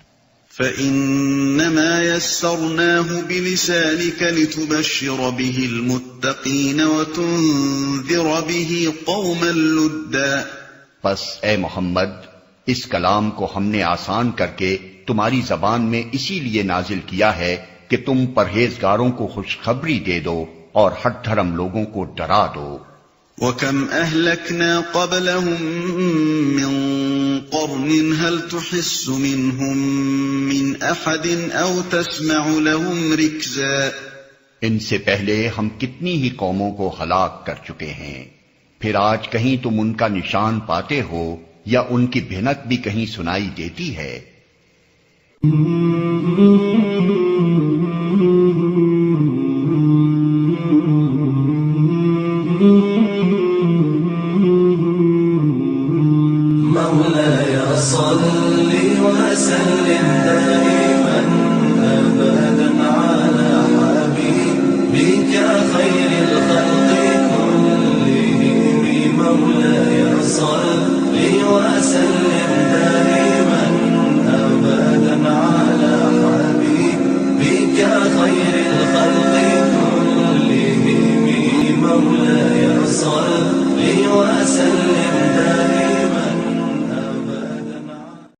فَإِنَّمَا يَسَّرْنَاهُ بِلِسَانِكَ لِتُبَشِّرَ بِهِ الْمُتَّقِينَ وَتُنذِرَ بِهِ قَوْمًا لُدًّا۔ پس اے محمد، اس کلام کو ہم نے آسان کر کے تمہاری زبان میں اسی لیے نازل کیا ہے کہ تم پرہیزگاروں کو خوشخبری دے دو اور ہٹ دھرم لوگوں کو ڈرا دو۔ وَكَمْ أَهْلَكْنَا قَبْلَهُمْ مِنْ قَرْنٍ هَلْ تُحِسُّ مِنْهُمْ مِنْ أَحَدٍ أَوْ تَسْمَعُ لَهُمْ رِكْزًا۔ ان سے پہلے ہم کتنی ہی قوموں کو ہلاک کر چکے ہیں، پھر آج کہیں تم ان کا نشان پاتے ہو یا ان کی بھنک بھی کہیں سنائی دیتی ہے؟